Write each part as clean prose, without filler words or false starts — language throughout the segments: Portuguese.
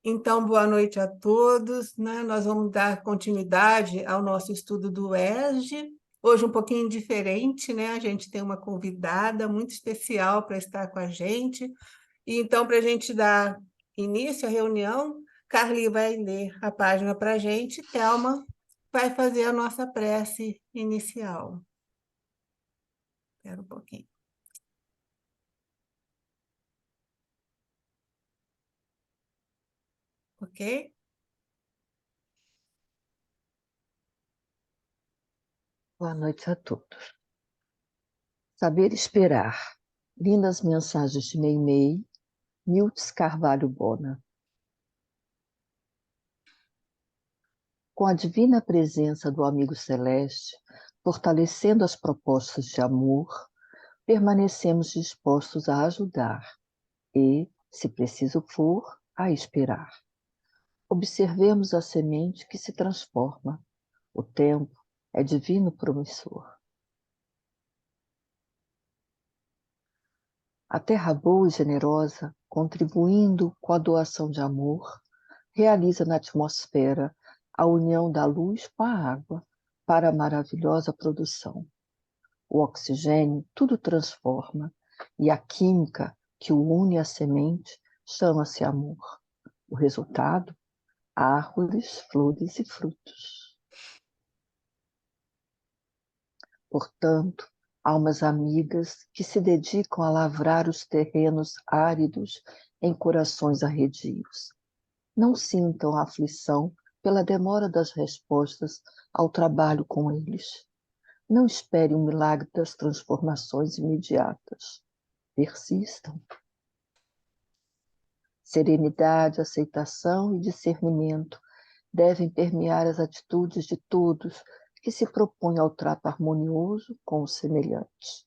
Então, boa noite a todos, né? Nós vamos dar continuidade ao nosso estudo do ESG. Hoje um pouquinho diferente, né? A gente tem uma convidada muito especial para estar com a gente. E então, para a gente dar início à reunião, Carly vai ler a página para a gente, e Thelma vai fazer a nossa prece inicial. Espera um pouquinho. Ok? Boa noite a todos. Saber esperar. Lindas mensagens de Meimei, Miltz Carvalho Bona. Com a divina presença do amigo celeste, fortalecendo as propostas de amor, permanecemos dispostos a ajudar e, se preciso for, a esperar. Observemos a semente que se transforma. O tempo é divino promissor. A terra boa e generosa, contribuindo com a doação de amor, realiza na atmosfera a união da luz com a água para a maravilhosa produção. O oxigênio tudo transforma e a química que o une à semente chama-se amor. O resultado? Árvores, flores e frutos. Portanto, almas amigas que se dedicam a lavrar os terrenos áridos em corações arredios. Não sintam a aflição pela demora das respostas ao trabalho com eles. Não espere um milagre das transformações imediatas. Persistam. Serenidade, aceitação e discernimento devem permear as atitudes de todos que se propõem ao trato harmonioso com o semelhante.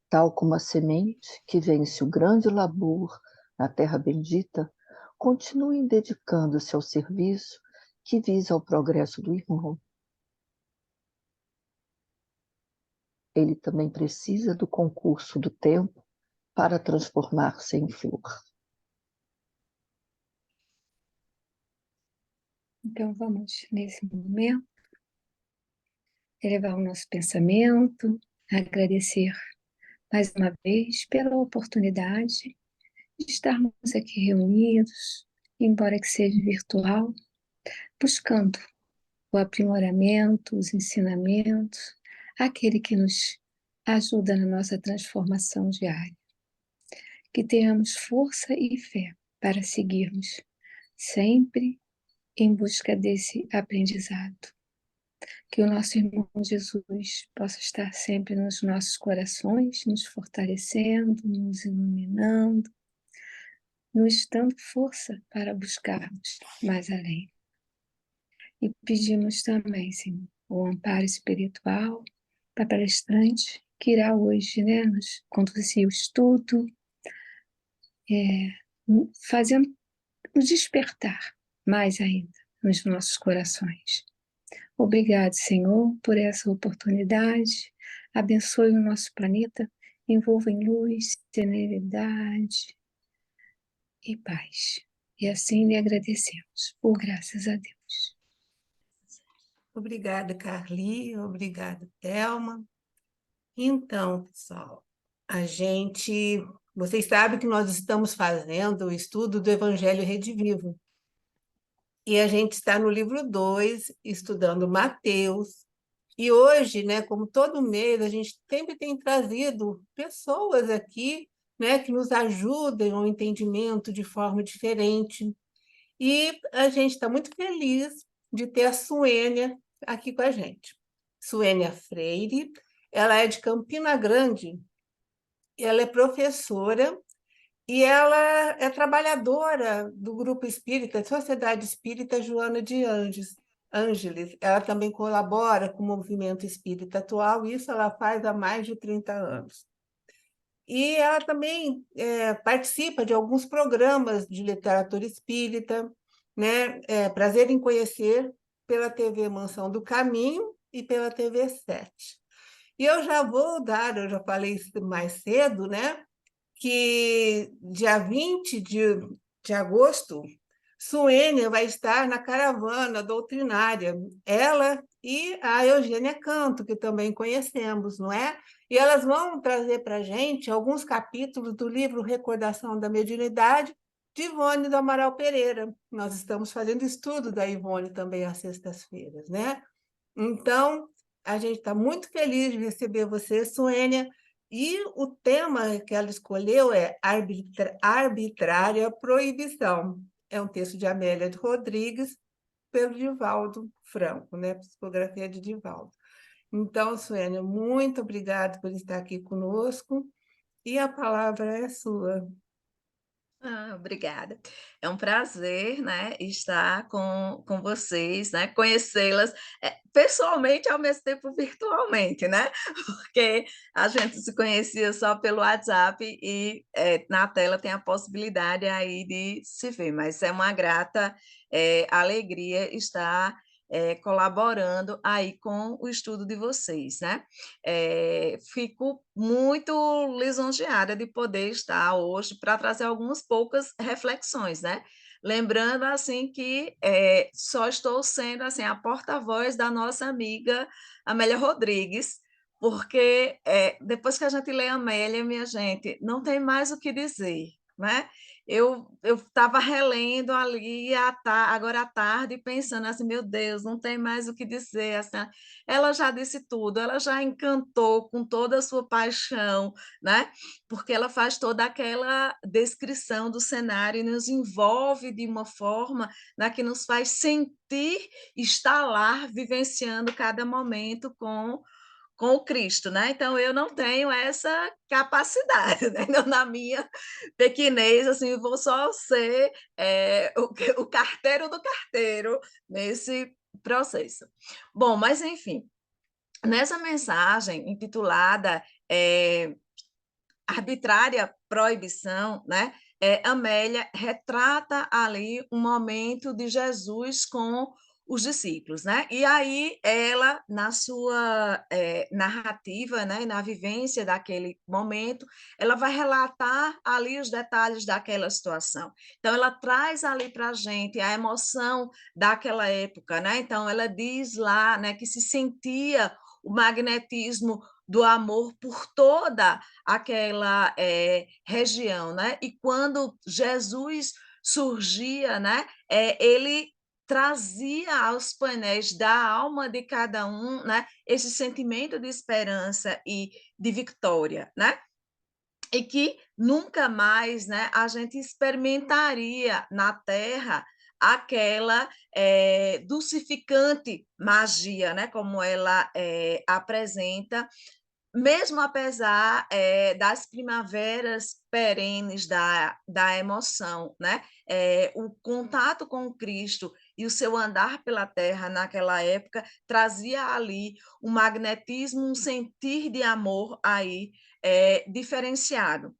Tal como a semente que vence o grande labor na terra bendita, continuem dedicando-se ao serviço que visa ao progresso do irmão. Ele também precisa do concurso do tempo para transformar-se em flor. Então, vamos, nesse momento, elevar o nosso pensamento, agradecer mais uma vez pela oportunidade de estarmos aqui reunidos, embora que seja virtual, buscando o aprimoramento, os ensinamentos, aquele que nos ajuda na nossa transformação diária. Que tenhamos força e fé para seguirmos sempre em busca desse aprendizado. Que o nosso irmão Jesus possa estar sempre nos nossos corações, nos fortalecendo, nos iluminando, nos dando força para buscarmos mais além. E pedimos também, Senhor, o amparo espiritual da palestrante que irá hoje, nos conduzir o estudo, fazendo nos despertar mais ainda nos nossos corações. Obrigado, Senhor, por essa oportunidade. Abençoe o nosso planeta, envolva em luz, serenidade e paz. E assim lhe agradecemos, por graças a Deus. Obrigada, Carly. Obrigada, Thelma. Então, pessoal, vocês sabem que nós estamos fazendo o estudo do Evangelho Redivivo. E a gente está no livro 2, estudando Mateus. E hoje, né, como todo mês, a gente sempre tem trazido pessoas aqui, né, que nos ajudem ao entendimento de forma diferente. E a gente está muito feliz de ter a Suênia aqui com a gente. Suênia Freire, ela é de Campina Grande, ela é professora e ela é trabalhadora do Grupo Espírita, Sociedade Espírita Joana de Ângeles. Ela também colabora com o movimento espírita atual, e isso ela faz há mais de 30 anos. E ela também participa de alguns programas de literatura espírita, né? Prazer em Conhecer, pela TV Mansão do Caminho e pela TV 7. E eu já falei isso mais cedo, né? Que dia 20 de agosto Suênia vai estar na caravana doutrinária, ela e a Eugênia Canto, que também conhecemos, não é? E elas vão trazer para a gente alguns capítulos do livro Recordação da Mediunidade, de Ivone do Amaral Pereira. Nós estamos fazendo estudo da Ivone também às sextas-feiras, né? Então, a gente está muito feliz de receber você, Suênia, e o tema que ela escolheu é arbitrária proibição. É um texto de Amélia de Rodrigues, pelo Divaldo Franco, né? Psicografia de Divaldo. Então, Suênia, muito obrigada por estar aqui conosco, e a palavra é sua. Obrigada. É um prazer, né, estar com vocês, né, conhecê-las pessoalmente, ao mesmo tempo virtualmente, né, porque a gente se conhecia só pelo WhatsApp e na tela tem a possibilidade aí de se ver, mas é uma grata alegria estar colaborando aí com o estudo de vocês, né? Fico muito lisonjeada de poder estar hoje para trazer algumas poucas reflexões, né? Lembrando assim que só estou sendo assim a porta-voz da nossa amiga Amélia Rodrigues, porque depois que a gente lê a Amélia, minha gente, não tem mais o que dizer, né? Eu estava relendo ali agora à tarde, pensando assim, meu Deus, não tem mais o que dizer. Assim, ela já disse tudo, ela já encantou com toda a sua paixão, né? Porque ela faz toda aquela descrição do cenário e nos envolve de uma forma, né, que nos faz sentir estar lá, vivenciando cada momento com o Cristo, né? Então eu não tenho essa capacidade, né? Então, na minha pequenez, assim, vou só ser o carteiro do carteiro nesse processo. Bom, mas enfim, nessa mensagem intitulada Arbitrária Proibição, né? Amélia retrata ali um momento de Jesus com os discípulos, né? E aí ela, na sua narrativa, né, na vivência daquele momento, ela vai relatar ali os detalhes daquela situação. Então ela traz ali para a gente a emoção daquela época, né? Então ela diz lá, né, que se sentia o magnetismo do amor por toda aquela região, né? E quando Jesus surgia, né? Ele trazia aos painéis da alma de cada um, né, esse sentimento de esperança e de vitória, né? E que nunca mais, né, a gente experimentaria na Terra aquela dulcificante magia, né, como ela apresenta, mesmo apesar das primaveras perenes da emoção, né? O contato com Cristo e o seu andar pela terra naquela época trazia ali um magnetismo, um sentir de amor aí diferenciado.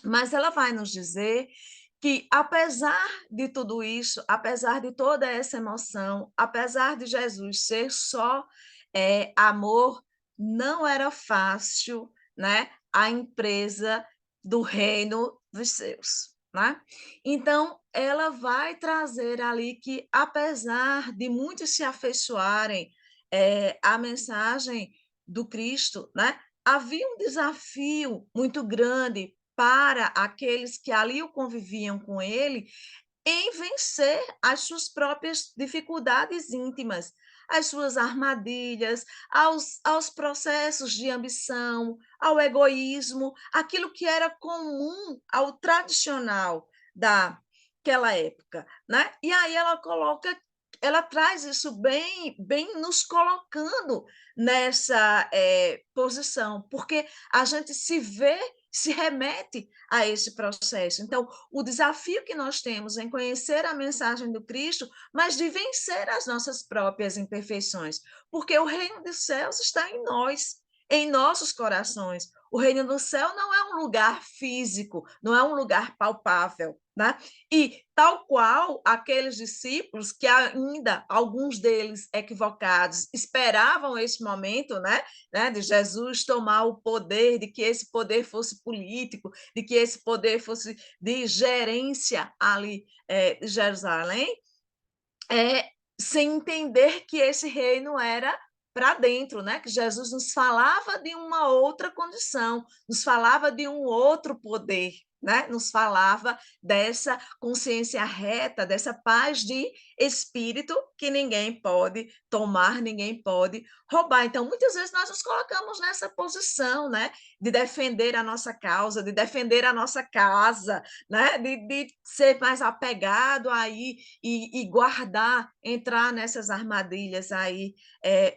Mas ela vai nos dizer que, apesar de tudo isso, apesar de toda essa emoção, apesar de Jesus ser só amor, não era fácil, né, a empresa do reino dos céus, né? Então, ela vai trazer ali que, apesar de muitos se afeiçoarem à mensagem do Cristo, né, havia um desafio muito grande para aqueles que ali o conviviam com ele, em vencer as suas próprias dificuldades íntimas, as suas armadilhas, aos processos de ambição, ao egoísmo, aquilo que era comum ao tradicional daquela época, né? E aí ela traz isso bem nos colocando nessa posição, porque a gente se remete a esse processo. Então, o desafio que nós temos em conhecer a mensagem do Cristo, mas de vencer as nossas próprias imperfeições, porque o reino dos céus está em nós. em nossos corações. O reino do céu não é um lugar físico, não é um lugar palpável, né? E tal qual aqueles discípulos que ainda, alguns deles equivocados, esperavam esse momento, né, de Jesus tomar o poder, de que esse poder fosse político, de que esse poder fosse de gerência ali de Jerusalém, sem entender que esse reino era para dentro, né? Que Jesus nos falava de uma outra condição, nos falava de um outro poder, né? Nos falava dessa consciência reta, dessa paz de espírito que ninguém pode tomar, ninguém pode roubar. Então, muitas vezes nós nos colocamos nessa posição, né? De defender a nossa causa, de defender a nossa casa, né? De ser mais apegado aí e guardar, entrar nessas armadilhas aí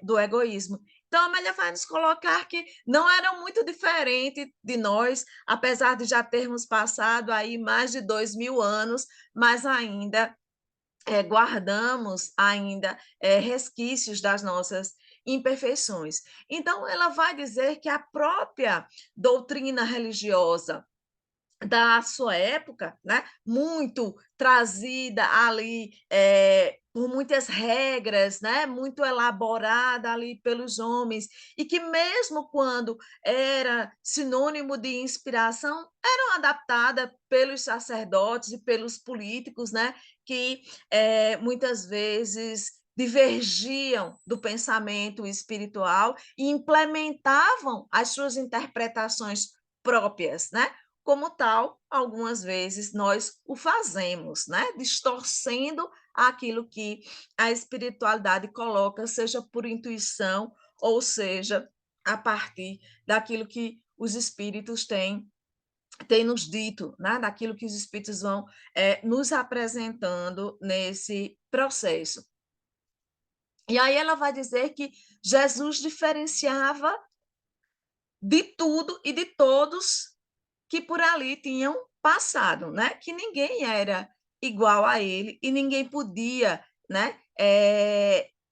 do egoísmo. Então, a Amélia vai nos colocar que não eram muito diferentes de nós, apesar de já termos passado aí mais de 2000 anos, mas ainda guardamos ainda resquícios das nossas imperfeições. Então, ela vai dizer que a própria doutrina religiosa da sua época, né? Muito trazida ali por muitas regras, né? Muito elaborada ali pelos homens, e que mesmo quando era sinônimo de inspiração, eram adaptadas pelos sacerdotes e pelos políticos, né? Que muitas vezes divergiam do pensamento espiritual e implementavam as suas interpretações próprias, né? Como tal, algumas vezes nós o fazemos, né? Distorcendo aquilo que a espiritualidade coloca, seja por intuição, ou seja, a partir daquilo que os espíritos têm nos dito, né? Daquilo que os espíritos vão nos apresentando nesse processo. E aí ela vai dizer que Jesus diferenciava de tudo e de todos que por ali tinham passado, né? Que ninguém era igual a ele e ninguém podia, né?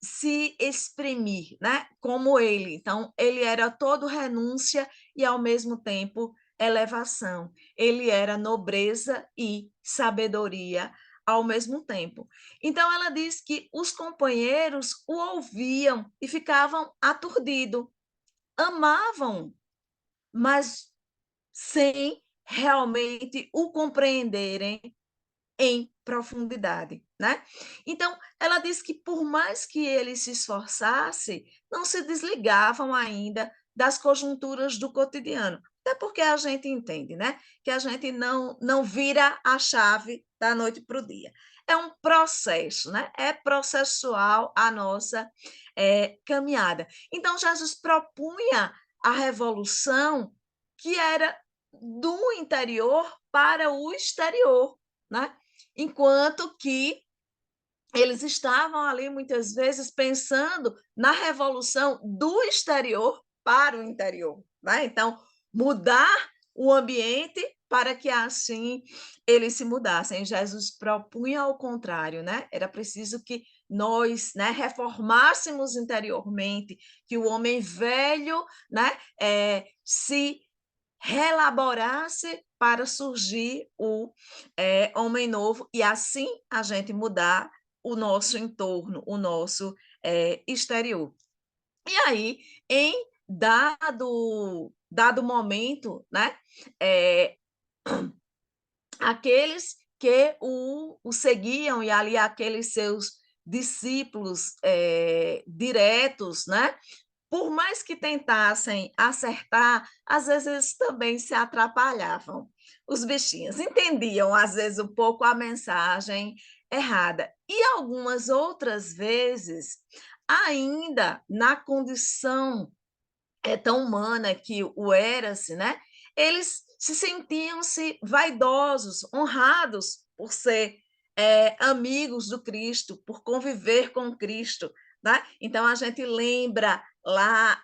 Se exprimir, né? Como ele. Então, ele era todo renúncia e, ao mesmo tempo, elevação. Ele era nobreza e sabedoria ao mesmo tempo. Então, ela diz que os companheiros o ouviam e ficavam aturdidos, amavam, mas sem realmente o compreenderem em profundidade, né? Então, ela diz que por mais que ele se esforçasse, não se desligavam ainda das conjunturas do cotidiano. Até porque a gente entende, né? Que a gente não vira a chave da noite para o dia. É um processo, né? É processual a nossa caminhada. Então, Jesus propunha a revolução que era do interior para o exterior, né? Enquanto que eles estavam ali muitas vezes pensando na revolução do exterior para o interior, né? Então, mudar o ambiente para que assim eles se mudassem. Jesus propunha ao contrário, né? Era preciso que nós, né, reformássemos interiormente, que o homem velho, né, se relaborasse para surgir o homem novo e assim a gente mudar o nosso entorno, o nosso exterior. E aí, em dado momento, né, aqueles que o seguiam e ali aqueles seus discípulos diretos, né, por mais que tentassem acertar, às vezes também se atrapalhavam. Os bichinhos entendiam, às vezes, um pouco a mensagem errada. E algumas outras vezes, ainda na condição tão humana que o era-se, né? Eles se sentiam-se vaidosos, honrados por ser amigos do Cristo, por conviver com Cristo, né? Então a gente lembra lá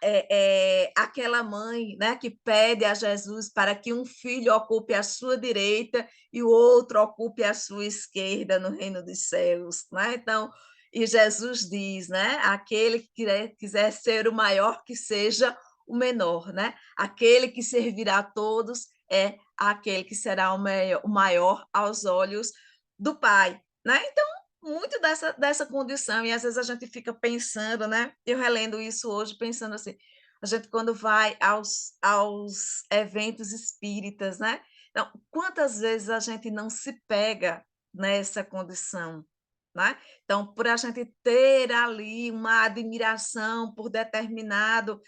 aquela mãe, né, que pede a Jesus para que um filho ocupe a sua direita e o outro ocupe a sua esquerda no reino dos céus, né? Então, e Jesus diz, né, aquele que quiser ser o maior, que seja o menor, né? Aquele que servirá a todos é aquele que será o maior aos olhos do Pai, né? Então, muito dessa condição, e às vezes a gente fica pensando, né? Eu relendo isso hoje, pensando assim, a gente quando vai aos eventos espíritas, né? Então, quantas vezes a gente não se pega nessa condição, né? Então, por a gente ter ali uma admiração por determinado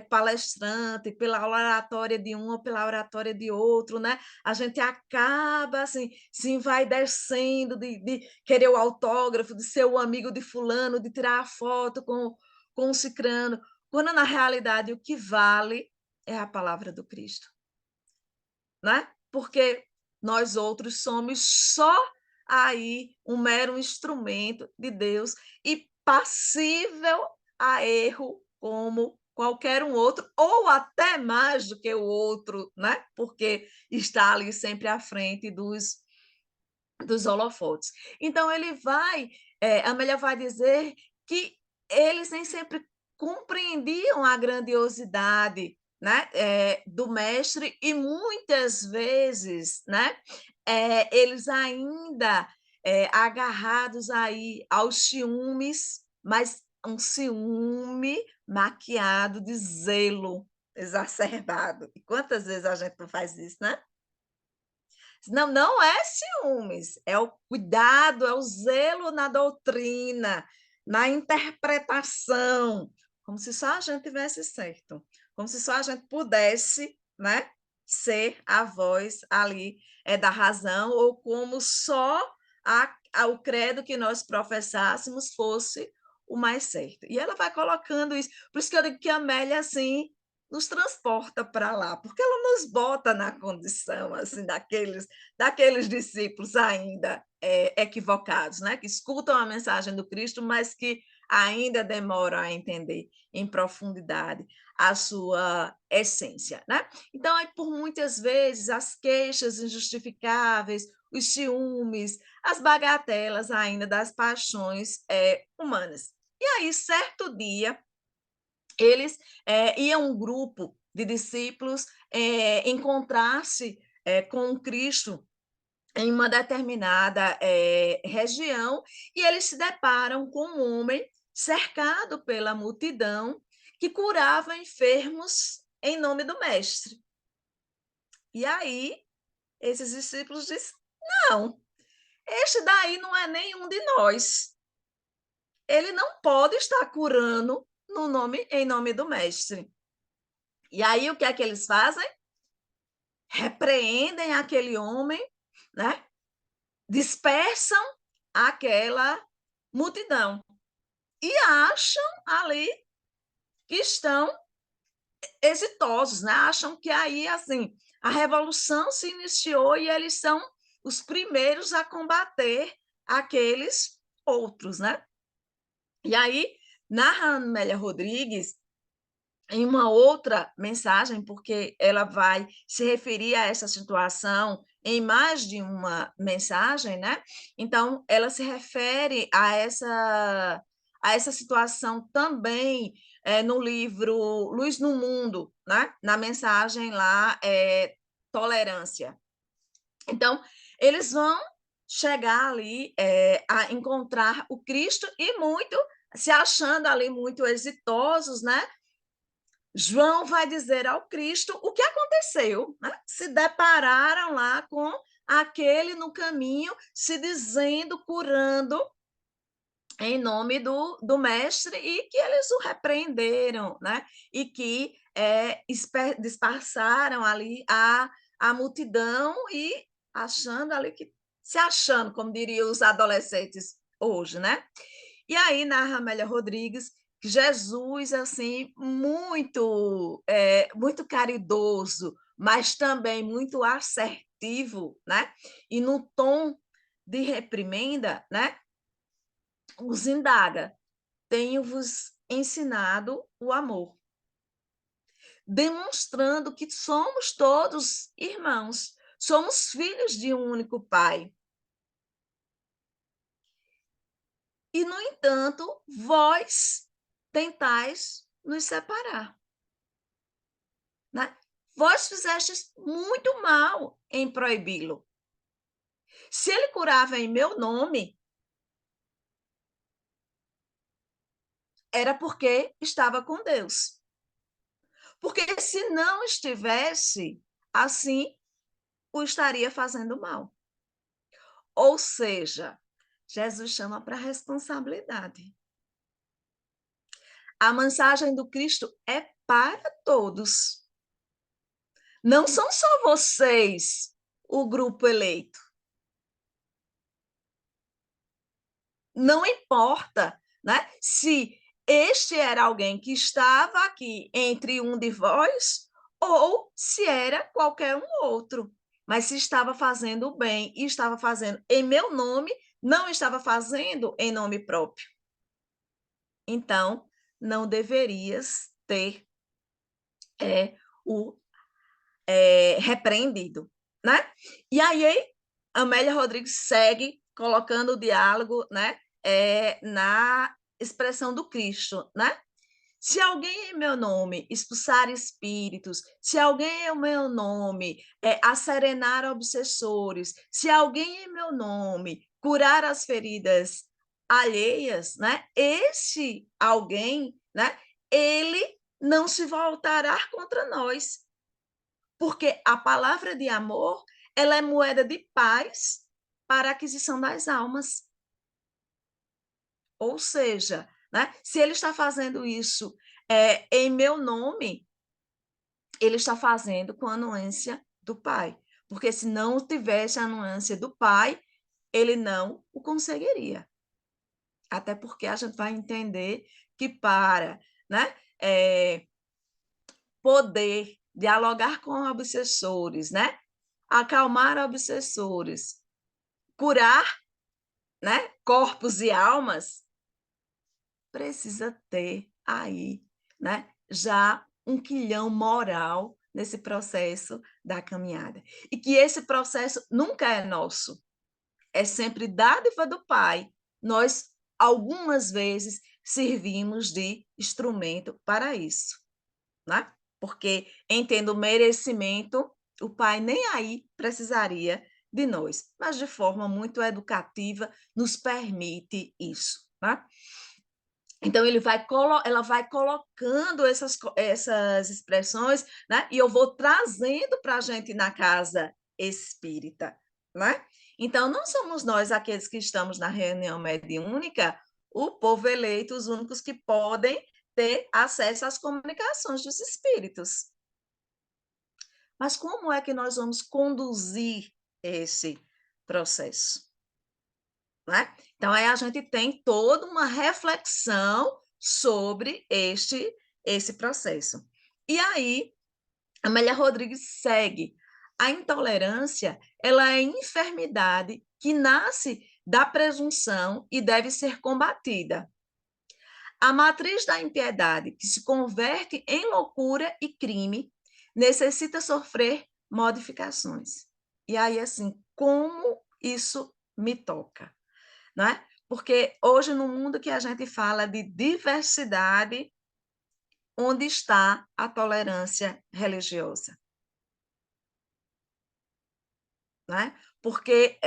palestrante, pela oratória de um ou pela oratória de outro, né? A gente acaba assim, se vai descendo de querer o autógrafo, de ser o amigo de fulano, de tirar a foto com o cicrano, quando na realidade o que vale é a palavra do Cristo, né? Porque nós outros somos só aí um mero instrumento de Deus e passível a erro como qualquer um outro, ou até mais do que o outro, né? Porque está ali sempre à frente dos holofotes. Então, Amélia vai dizer que eles nem sempre compreendiam a grandiosidade, né, do mestre, e muitas vezes, né, eles ainda agarrados aí aos ciúmes, mas um ciúme maquiado de zelo exacerbado. E quantas vezes a gente não faz isso, né? Não, não é ciúmes, é o cuidado, é o zelo na doutrina, na interpretação, como se só a gente tivesse certo, como se só a gente pudesse, né, ser a voz ali da razão, ou como só o credo que nós professássemos fosse o mais certo. E ela vai colocando isso. Por isso que eu digo que a Amélia, assim, nos transporta para lá, porque ela nos bota na condição assim daqueles discípulos ainda equivocados, né? Que escutam a mensagem do Cristo, mas que ainda demoram a entender em profundidade a sua essência, né? Então, por muitas vezes, as queixas injustificáveis, os ciúmes, as bagatelas ainda das paixões humanas. E aí, certo dia, eles iam um grupo de discípulos encontrar-se com Cristo em uma determinada região, e eles se deparam com um homem cercado pela multidão que curava enfermos em nome do mestre. E aí, esses discípulos dizem: não, este daí não é nenhum de nós. Ele não pode estar curando em nome do mestre. E aí, o que é que eles fazem? Repreendem aquele homem, né? Dispersam aquela multidão e acham ali que estão exitosos, né? Acham que aí assim a revolução se iniciou e eles são os primeiros a combater aqueles outros, né? E aí, narra Amélia Rodrigues em uma outra mensagem, porque ela vai se referir a essa situação em mais de uma mensagem, né? Então, ela se refere a essa situação também no livro Luz no Mundo, né? Na mensagem lá, Tolerância. Então, eles vão chegar ali a encontrar o Cristo e muito, se achando ali muito exitosos, né? João vai dizer ao Cristo o que aconteceu, né? Se depararam lá com aquele no caminho, se dizendo, curando em nome do mestre, e que eles o repreenderam, né? E que dispersaram ali a multidão e achando ali que se achando, como diriam os adolescentes hoje, né? E aí narra Amélia Rodrigues que Jesus, assim, muito caridoso, mas também muito assertivo, né? E no tom de reprimenda, né? Os indaga: tenho-vos ensinado o amor, demonstrando que somos todos irmãos, somos filhos de um único Pai. E, no entanto, vós tentais nos separar. né? Vós fizestes muito mal em proibi-lo. Se ele curava em meu nome, era porque estava com Deus. Porque se não estivesse, assim, o estaria fazendo mal. Ou seja, Jesus chama para a responsabilidade. A mensagem do Cristo é para todos. Não são só vocês, o grupo eleito. Não importa, né, se este era alguém que estava aqui entre um de vós ou se era qualquer um outro. Mas se estava fazendo o bem e estava fazendo em meu nome, não estava fazendo em nome próprio. Então, não deverias ter o repreendido, né? E aí, Amélia Rodrigues segue colocando o diálogo, né, na expressão do Cristo, né? Se alguém em meu nome expulsar espíritos, se alguém em meu nome acerenar obsessores, se alguém em meu nome curar as feridas alheias, né? Esse alguém, né? Ele não se voltará contra nós, porque a palavra de amor, ela é moeda de paz para a aquisição das almas. Ou seja, né, se ele está fazendo isso em meu nome, ele está fazendo com a anuência do Pai. Porque se não tivesse a anuência do Pai, ele não o conseguiria. Até porque a gente vai entender que para, né, poder dialogar com obsessores, né, acalmar obsessores, curar, né, corpos e almas, precisa ter aí, né, já um quilhão moral nesse processo da caminhada. E que esse processo nunca é nosso, é sempre dádiva do Pai. Nós, algumas vezes, servimos de instrumento para isso, né? Porque, entendo o merecimento, o Pai nem aí precisaria de nós, mas de forma muito educativa nos permite isso, né? Então, ela vai colocando essas expressões, né? E eu vou trazendo para a gente na casa espírita, né? Então, não somos nós, aqueles que estamos na reunião mediúnica, o povo eleito, os únicos que podem ter acesso às comunicações dos espíritos. Mas como é que nós vamos conduzir esse processo? Né? Então, aí a gente tem toda uma reflexão sobre esse processo. E aí, Amélia Rodrigues segue. A intolerância, ela é enfermidade que nasce da presunção e deve ser combatida. A matriz da impiedade, que se converte em loucura e crime, necessita sofrer modificações. E aí, assim, como isso me toca? Né? Porque hoje, no mundo que a gente fala de diversidade, onde está a tolerância religiosa? Né? Porque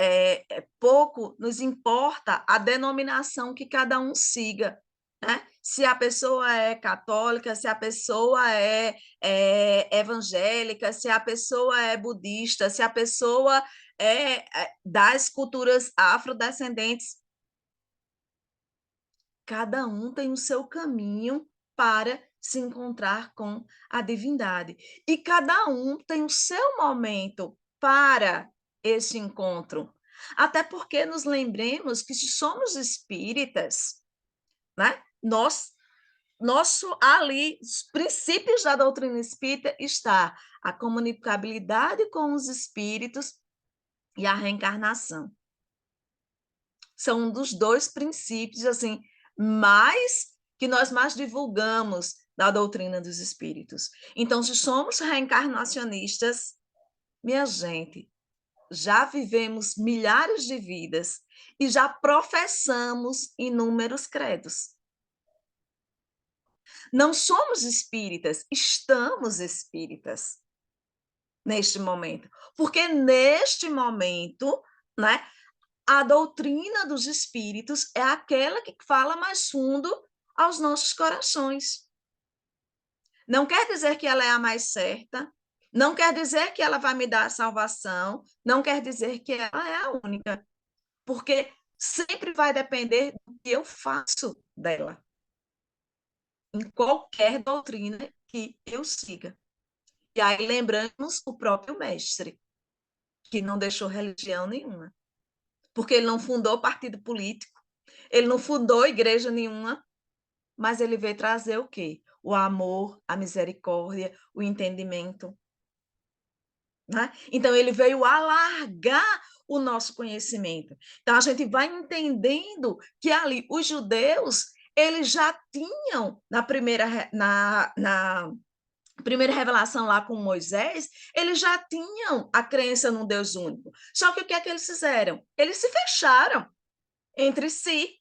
pouco nos importa a denominação que cada um siga. Né? Se a pessoa é católica, se a pessoa é evangélica, se a pessoa é budista, se a pessoa é das culturas afrodescendentes, cada um tem o seu caminho para se encontrar com a divindade. E cada um tem o seu momento para esse encontro. Até porque nos lembremos que se somos espíritas, né, ali, os princípios da doutrina espírita está a comunicabilidade com os espíritos e a reencarnação. São um dos dois princípios assim que nós mais divulgamos da doutrina dos espíritos. Então, se somos reencarnacionistas, minha gente, já vivemos milhares de vidas e já professamos inúmeros credos. não somos espíritas, estamos espíritas neste momento. Porque neste momento, né, a doutrina dos espíritos é aquela que fala mais fundo aos nossos corações. Não quer dizer que ela é a mais certa, não quer dizer que ela vai me dar a salvação, não quer dizer que ela é a única, porque sempre vai depender do que eu faço dela, em qualquer doutrina que eu siga. E aí lembramos o próprio mestre, que não deixou religião nenhuma, porque ele não fundou partido político, ele não fundou igreja nenhuma, mas ele veio trazer o quê? O amor, a misericórdia, o entendimento. Né? Então, ele veio alargar o nosso conhecimento. Então, a gente vai entendendo que ali os judeus, eles já tinham, na primeira revelação lá com Moisés, eles já tinham a crença num Deus único. Só que o que é que eles fizeram? Eles se fecharam entre si,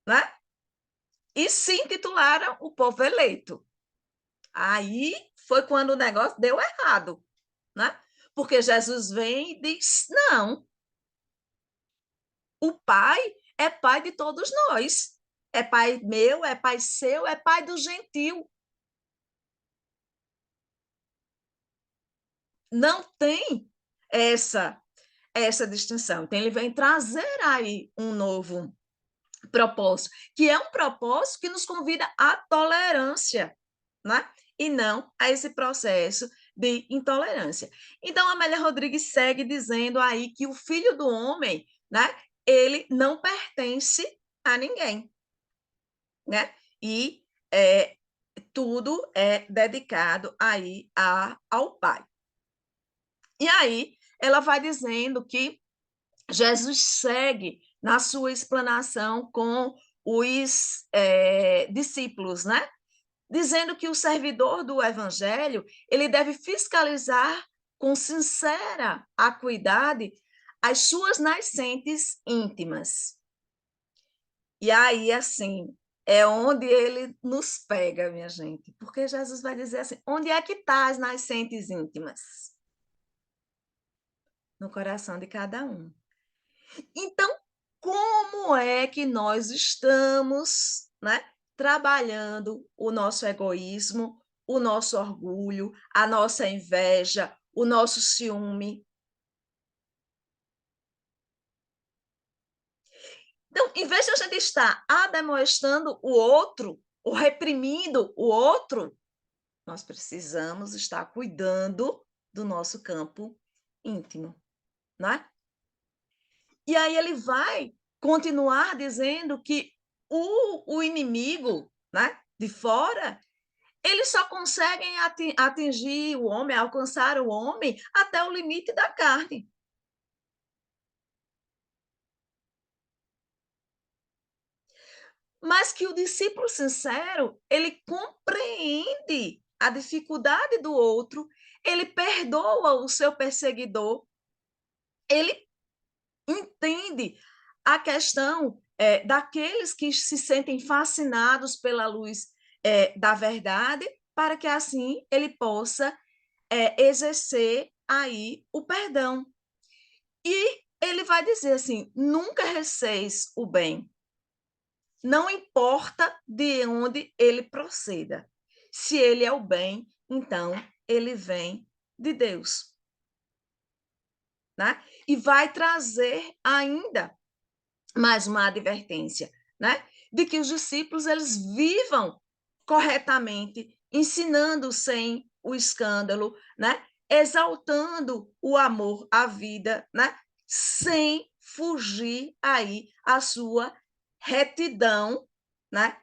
né? E se intitularam o povo eleito. Aí foi quando o negócio deu errado, né? Porque Jesus vem e diz: não, o Pai é Pai de todos nós. É Pai meu, é Pai seu, é Pai do gentil. Não tem essa distinção. Então, ele vem trazer aí um novo propósito, que é um propósito que nos convida à tolerância, né? E não a esse processo de intolerância. Então, a Amélia Rodrigues segue dizendo aí que o filho do homem, né, ele não pertence a ninguém, né? E tudo é dedicado aí ao Pai. E aí, ela vai dizendo que Jesus segue na sua explanação com os discípulos, né? Dizendo que o servidor do evangelho ele deve fiscalizar com sincera acuidade as suas nascentes íntimas. E aí, assim, é onde ele nos pega, minha gente, porque Jesus vai dizer assim: onde é que estão as nascentes íntimas? No coração de cada um. Então, como é que nós estamos, né, trabalhando o nosso egoísmo, o nosso orgulho, a nossa inveja, o nosso ciúme? Então, em vez de a gente estar ademoestando o outro, ou reprimindo o outro, nós precisamos estar cuidando do nosso campo íntimo, né? E aí ele vai continuar dizendo que o inimigo, né, de fora, eles só conseguem atingir o homem, alcançar o homem até o limite da carne. Mas que o discípulo sincero, ele compreende a dificuldade do outro, ele perdoa o seu perseguidor, ele entende a questão daqueles que se sentem fascinados pela luz da verdade, para que assim ele possa exercer aí o perdão. E ele vai dizer assim: nunca receis o bem, não importa de onde ele proceda. Se ele é o bem, então ele vem de Deus. Né? E vai trazer ainda mais uma advertência, né? De que os discípulos eles vivam corretamente, ensinando sem o escândalo, né? Exaltando o amor à vida, né? Sem fugir aí a sua retidão, né?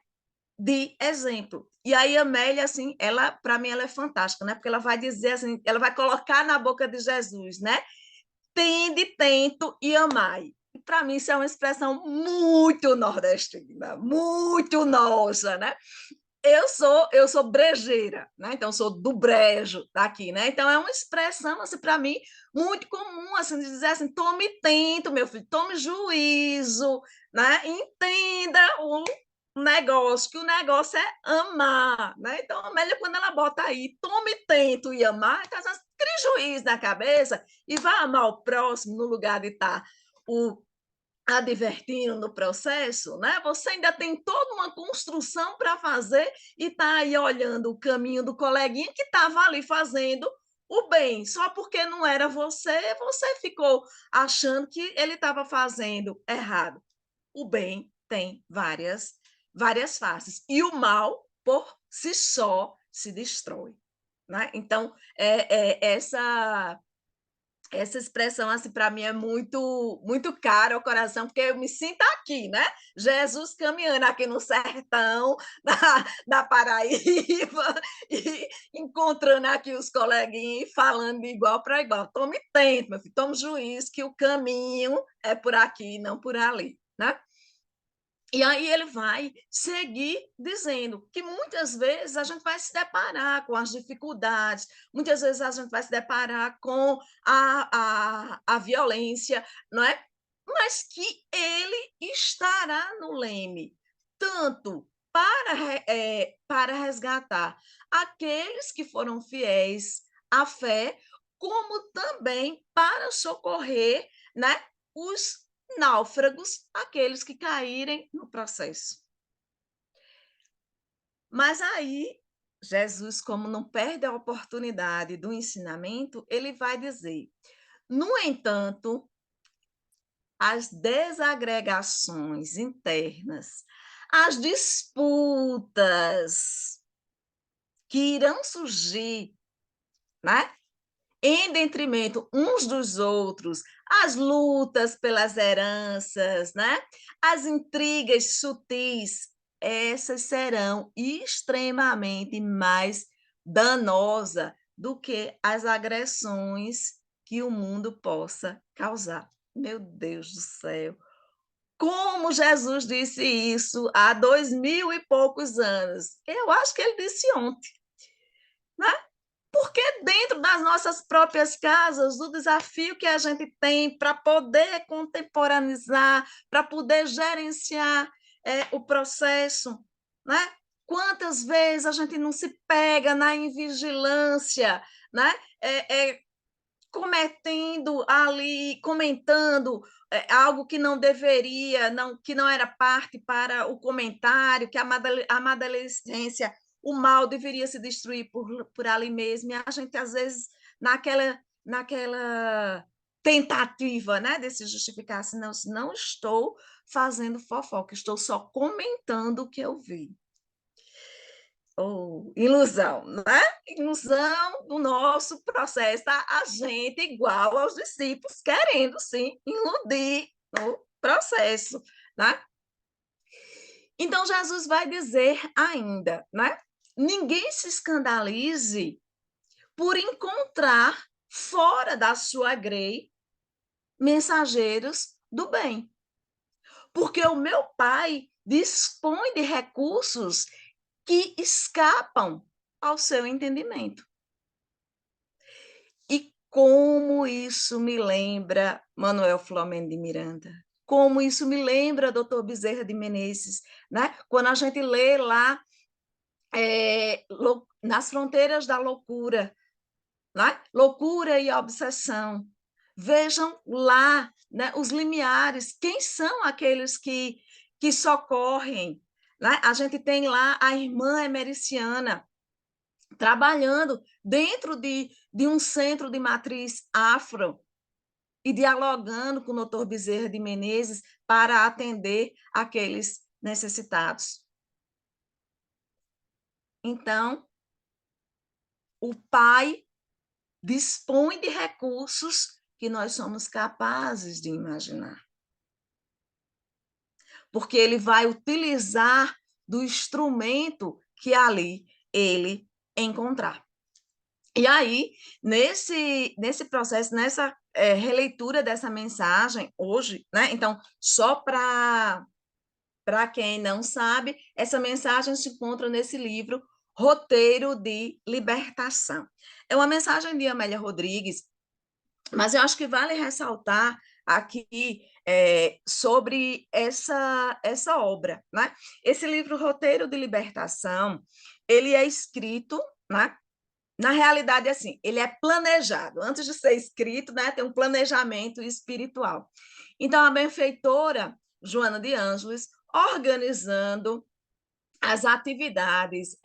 De exemplo. E aí a Amélia, assim, ela, para mim, ela é fantástica, né? Porque ela vai dizer assim, ela vai colocar na boca de Jesus, né? Tende, tento e amai. Para mim, isso é uma expressão muito nordestina, muito nossa, né? Eu sou brejeira, né? Então sou do brejo daqui, né? Então é uma expressão assim para mim muito comum assim de dizer assim: tome tento, meu filho, tome juízo, né? Entenda que o negócio é amar, né? Então, a Amélia, quando ela bota aí, tome tento e amar, então, cria juízo na cabeça e vai amar o próximo no lugar de estar o advertindo no processo, né? Você ainda tem toda uma construção para fazer e está aí olhando o caminho do coleguinha que estava ali fazendo o bem, só porque não era você, você ficou achando que ele estava fazendo errado. O bem tem várias faces e o mal por si só se destrói, né? Então essa expressão, assim, para mim é muito cara ao coração, porque eu me sinto aqui, né? Jesus caminhando aqui no sertão da Paraíba e encontrando aqui os coleguinhas e falando de igual para igual. Tome tempo, meu filho, tome juízo que o caminho é por aqui, não por ali, né? E aí ele vai seguir dizendo que muitas vezes a gente vai se deparar com as dificuldades, muitas vezes a gente vai se deparar com a violência, não é? Mas que ele estará no leme, tanto para resgatar aqueles que foram fiéis à fé, como também para socorrer, né, os náufragos, aqueles que caírem no processo. Mas aí, Jesus, como não perde a oportunidade do ensinamento, ele vai dizer: no entanto, as desagregações internas, as disputas que irão surgir, né? Em detrimento uns dos outros, as lutas pelas heranças, né? As intrigas sutis, essas serão extremamente mais danosas do que as agressões que o mundo possa causar. Meu Deus do céu! Como Jesus disse isso há 2000 e poucos anos? Eu acho que ele disse ontem, né? Porque dentro das nossas próprias casas, o desafio que a gente tem para poder contemporaneizar, para poder gerenciar o processo, né? Quantas vezes a gente não se pega na invigilância, né? Cometendo ali, comentando algo que não deveria, que não era parte para o comentário, que a maledicência, o mal deveria se destruir por ali mesmo, e a gente, às vezes, naquela tentativa, né, de se justificar, se não estou fazendo fofoca, estou só comentando o que eu vi. Ou ilusão, né? Ilusão do nosso processo, tá? A gente igual aos discípulos, querendo sim iludir no processo, né? Então Jesus vai dizer ainda, né? Ninguém se escandalize por encontrar fora da sua grei mensageiros do bem, porque o meu Pai dispõe de recursos que escapam ao seu entendimento. E como isso me lembra Manuel Filomeno de Miranda, como isso me lembra Dr. Bezerra de Menezes, né? Quando a gente lê lá Nas Fronteiras da Loucura, né? Loucura e obsessão. Vejam lá, né, os limiares, quem são aqueles que socorrem, né? A gente tem lá a irmã emericiana, trabalhando dentro de um centro de matriz afro e dialogando com o Dr. Bezerra de Menezes para atender aqueles necessitados. Então, o Pai dispõe de recursos que nós somos capazes de imaginar. Porque ele vai utilizar do instrumento que ali ele encontrar. E aí, nesse processo, nessa releitura dessa mensagem hoje, né? Então, só para quem não sabe, essa mensagem se encontra nesse livro Roteiro de Libertação. É uma mensagem de Amélia Rodrigues, mas eu acho que vale ressaltar aqui sobre essa obra, né? Esse livro, Roteiro de Libertação, ele é escrito, né? Na realidade, assim, ele é planejado. Antes de ser escrito, né, tem um planejamento espiritual. Então, a benfeitora Joana de Ângeles, organizando as atividades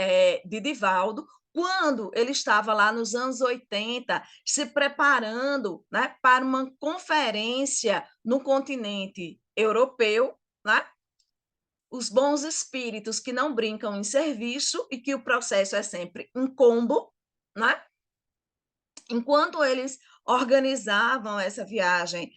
de Divaldo, quando ele estava lá nos anos 80, se preparando, né, para uma conferência no continente europeu, né? Os bons espíritos que não brincam em serviço e que o processo é sempre um combo, né? Enquanto eles organizavam essa viagem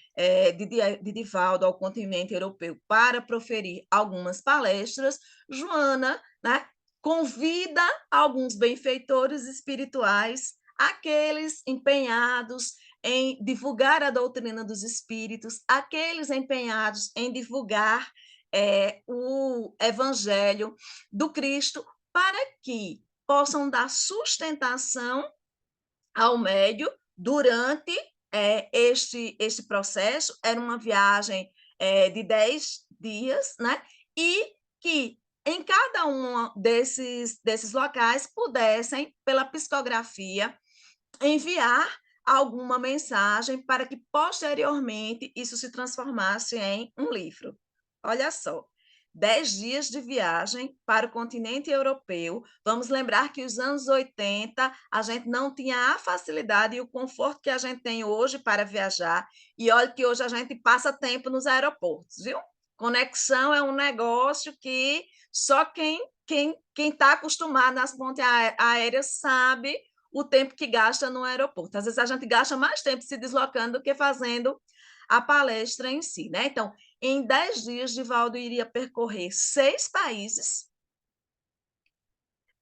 de Divaldo ao continente europeu para proferir algumas palestras, Joana, né, convida alguns benfeitores espirituais, aqueles empenhados em divulgar a doutrina dos espíritos, aqueles empenhados em divulgar o evangelho do Cristo, para que possam dar sustentação ao médio durante este processo. Era uma viagem de 10 dias, né? E que em cada um desses locais pudessem, pela psicografia, enviar alguma mensagem para que posteriormente isso se transformasse em um livro. Olha só, 10 dias de viagem para o continente europeu. Vamos lembrar que os anos 80 a gente não tinha a facilidade e o conforto que a gente tem hoje para viajar. E olha que hoje a gente passa tempo nos aeroportos, viu? Conexão é um negócio que só quem está acostumado nas pontes aéreas sabe o tempo que gasta no aeroporto. Às vezes a gente gasta mais tempo se deslocando do que fazendo a palestra em si, né? Então, em 10 dias, Divaldo iria percorrer 6 países.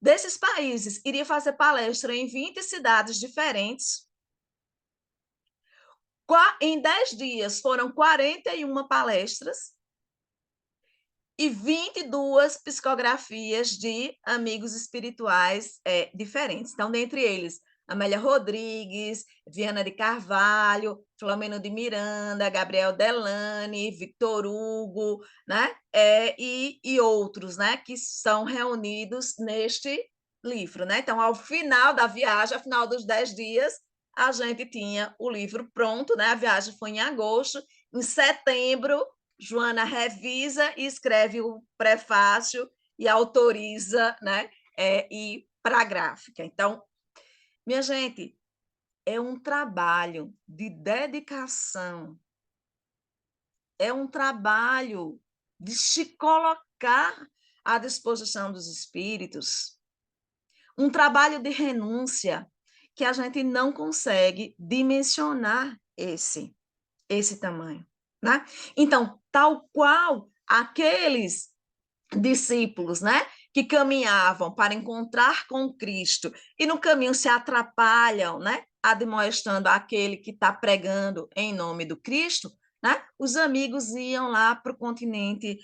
Desses países, iria fazer palestra em 20 cidades diferentes. Em 10 dias, foram 41 palestras e 22 psicografias de amigos espirituais diferentes. Então, dentre eles, Amélia Rodrigues, Viana de Carvalho, Filomeno de Miranda, Gabriel Delane, Victor Hugo, né? E outros, né? Que são reunidos neste livro, né? Então, ao final da viagem, ao final dos 10 dias, a gente tinha o livro pronto, né? A viagem foi em agosto. Em setembro, Joana revisa e escreve o prefácio e autoriza, né? E para a gráfica. Então, minha gente, é um trabalho de dedicação, é um trabalho de se colocar à disposição dos espíritos, um trabalho de renúncia que a gente não consegue dimensionar esse tamanho, né? Então, tal qual aqueles discípulos, né, que caminhavam para encontrar com Cristo e no caminho se atrapalham, né, admoestando aquele que está pregando em nome do Cristo, né? Os amigos iam lá para o continente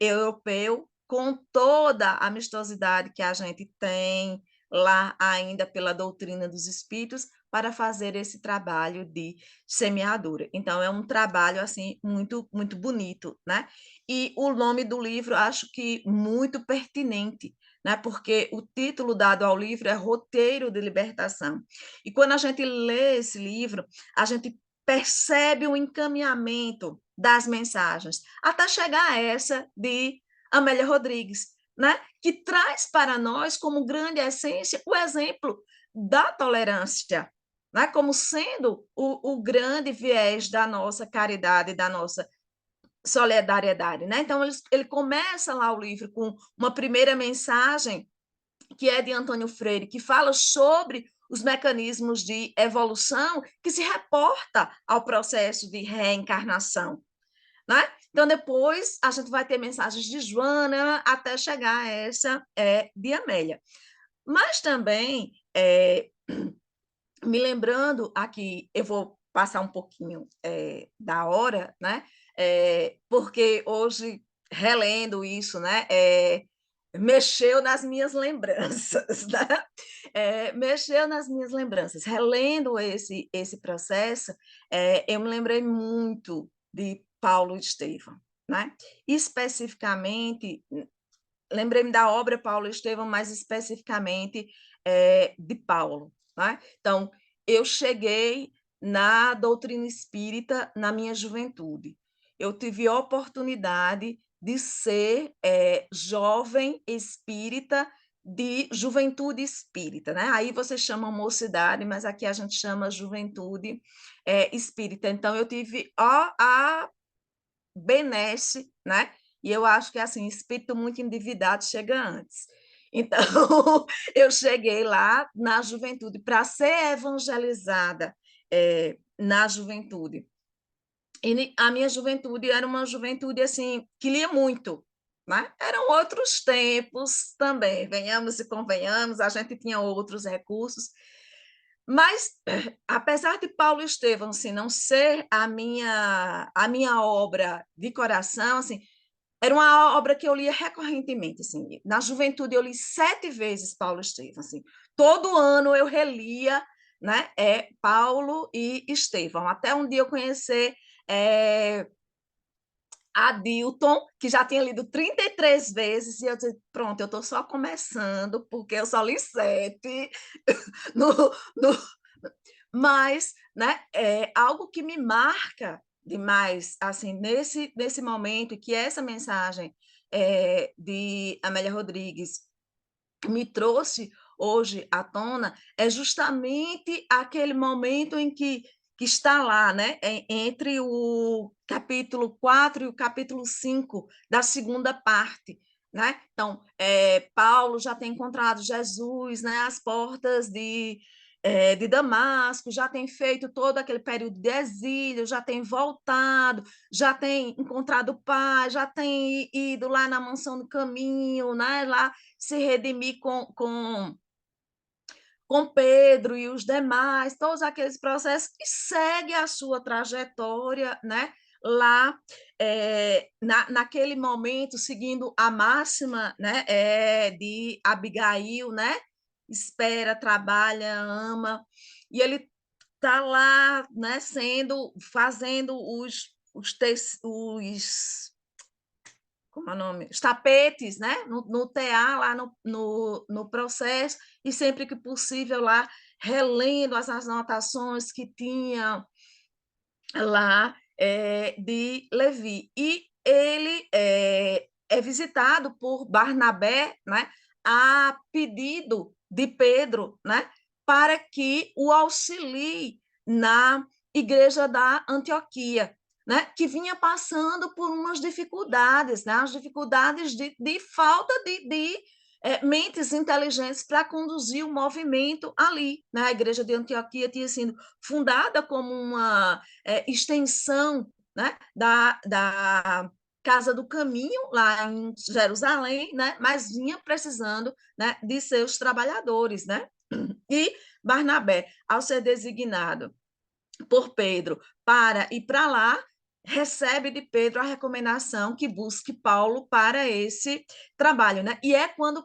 europeu com toda a amistosidade que a gente tem lá ainda pela doutrina dos espíritos para fazer esse trabalho de semeadura. Então é um trabalho assim muito muito bonito, né? E o nome do livro acho que muito pertinente, né? Porque o título dado ao livro é Roteiro de Libertação. E quando a gente lê esse livro, a gente percebe o encaminhamento das mensagens, até chegar a essa de Amélia Rodrigues, né? Que traz para nós como grande essência o exemplo da tolerância, né? Como sendo o grande viés da nossa caridade, da nossa solidariedade, né? Então ele começa lá o livro com uma primeira mensagem que é de Antônio Freire, que fala sobre os mecanismos de evolução que se reporta ao processo de reencarnação, né? Então depois a gente vai ter mensagens de Joana até chegar a essa de Amélia. Mas também me lembrando aqui, eu vou passar um pouquinho da hora, né? Porque hoje, relendo isso, né? mexeu nas minhas lembranças, né? Mexeu nas minhas lembranças. Relendo esse processo, eu me lembrei muito de Paulo e Estevão, né? Especificamente, lembrei-me da obra Paulo e Estevão, mais especificamente de Paulo, né? Então, eu cheguei na doutrina espírita na minha juventude. Eu tive a oportunidade de ser jovem espírita de juventude espírita, né? Aí você chama mocidade, mas aqui a gente chama juventude espírita. Então, eu tive a benesse, né? E eu acho que assim, espírito muito endividado chega antes. Então, eu cheguei lá na juventude para ser evangelizada na juventude. E a minha juventude era uma juventude assim que lia muito, né? Eram outros tempos também, venhamos e convenhamos, a gente tinha outros recursos, mas apesar de Paulo Estevão assim, não ser a minha obra de coração, assim, era uma obra que eu lia recorrentemente, assim. Na juventude eu li 7 vezes Paulo Estevão, assim. Todo ano eu relia, né, Paulo e Estevão, até um dia eu conhecer Adilton, que já tinha lido 33 vezes, e eu disse, pronto, eu estou só começando, porque eu só li 7. no, no, mas, né, algo que me marca demais, assim, nesse momento, e que essa mensagem de Amélia Rodrigues me trouxe hoje à tona, é justamente aquele momento em que está lá, né, entre o capítulo 4 e o capítulo 5 da segunda parte. Né? Então, Paulo já tem encontrado Jesus, né, às portas de Damasco, já tem feito todo aquele período de exílio, já tem voltado, já tem encontrado o Pai, já tem ido lá na mansão do caminho, né, lá se redimir com Pedro e os demais, todos aqueles processos, e segue a sua trajetória, né? Lá, naquele momento, seguindo a máxima, né? De Abigail, né? Espera, trabalha, ama, e ele está lá, né? Fazendo os como é o nome? Os tapetes, né? No TA, lá no processo, e sempre que possível lá, relendo as anotações que tinha lá de Levi. E ele é visitado por Barnabé, né? A pedido de Pedro, né? Para que o auxilie na igreja da Antioquia, né, que vinha passando por umas dificuldades, né, as dificuldades de falta de mentes inteligentes para conduzir o movimento ali. Né? A igreja de Antioquia tinha sido fundada como uma extensão, né, da Casa do Caminho, lá em Jerusalém, né, mas vinha precisando, né, de seus trabalhadores. Né? E Barnabé, ao ser designado por Pedro para ir para lá, recebe de Pedro a recomendação que busque Paulo para esse trabalho. Né? E é quando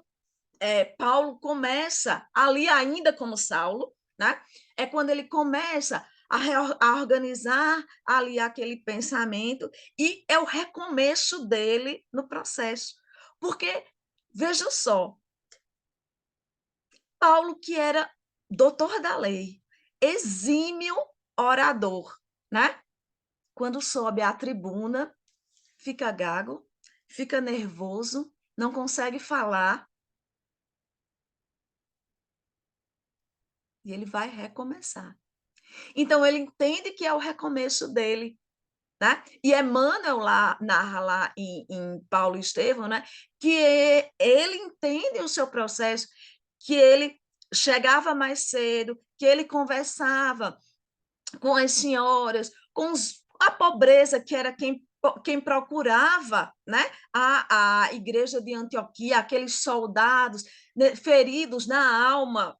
Paulo começa, ali ainda como Saulo, né? É quando ele começa a organizar ali aquele pensamento, e é o recomeço dele no processo. Porque, veja só, Paulo, que era doutor da lei, exímio orador, né? Quando sobe à tribuna, fica gago, fica nervoso, não consegue falar, e ele vai recomeçar. Então, ele entende que é o recomeço dele. Né? E Emmanuel narra lá em Paulo e Estevão, né, que ele entende o seu processo, que ele chegava mais cedo, que ele conversava com as senhoras, a pobreza, que era quem procurava, né, a igreja de Antioquia, aqueles soldados, né, feridos na alma,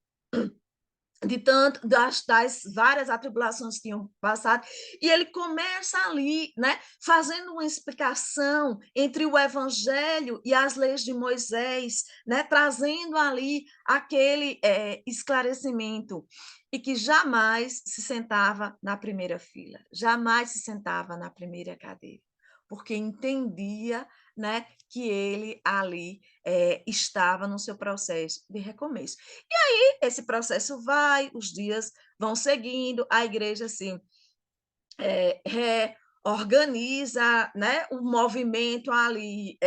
de tanto das várias atribulações que tinham passado, e ele começa ali, né, fazendo uma explicação entre o Evangelho e as leis de Moisés, né, trazendo ali aquele esclarecimento, e que jamais se sentava na primeira fila, jamais se sentava na primeira cadeira, porque entendia, né, que ele ali estava no seu processo de recomeço. Esse processo vai, os dias vão seguindo, a igreja assim, reorganiza, né, o movimento ali,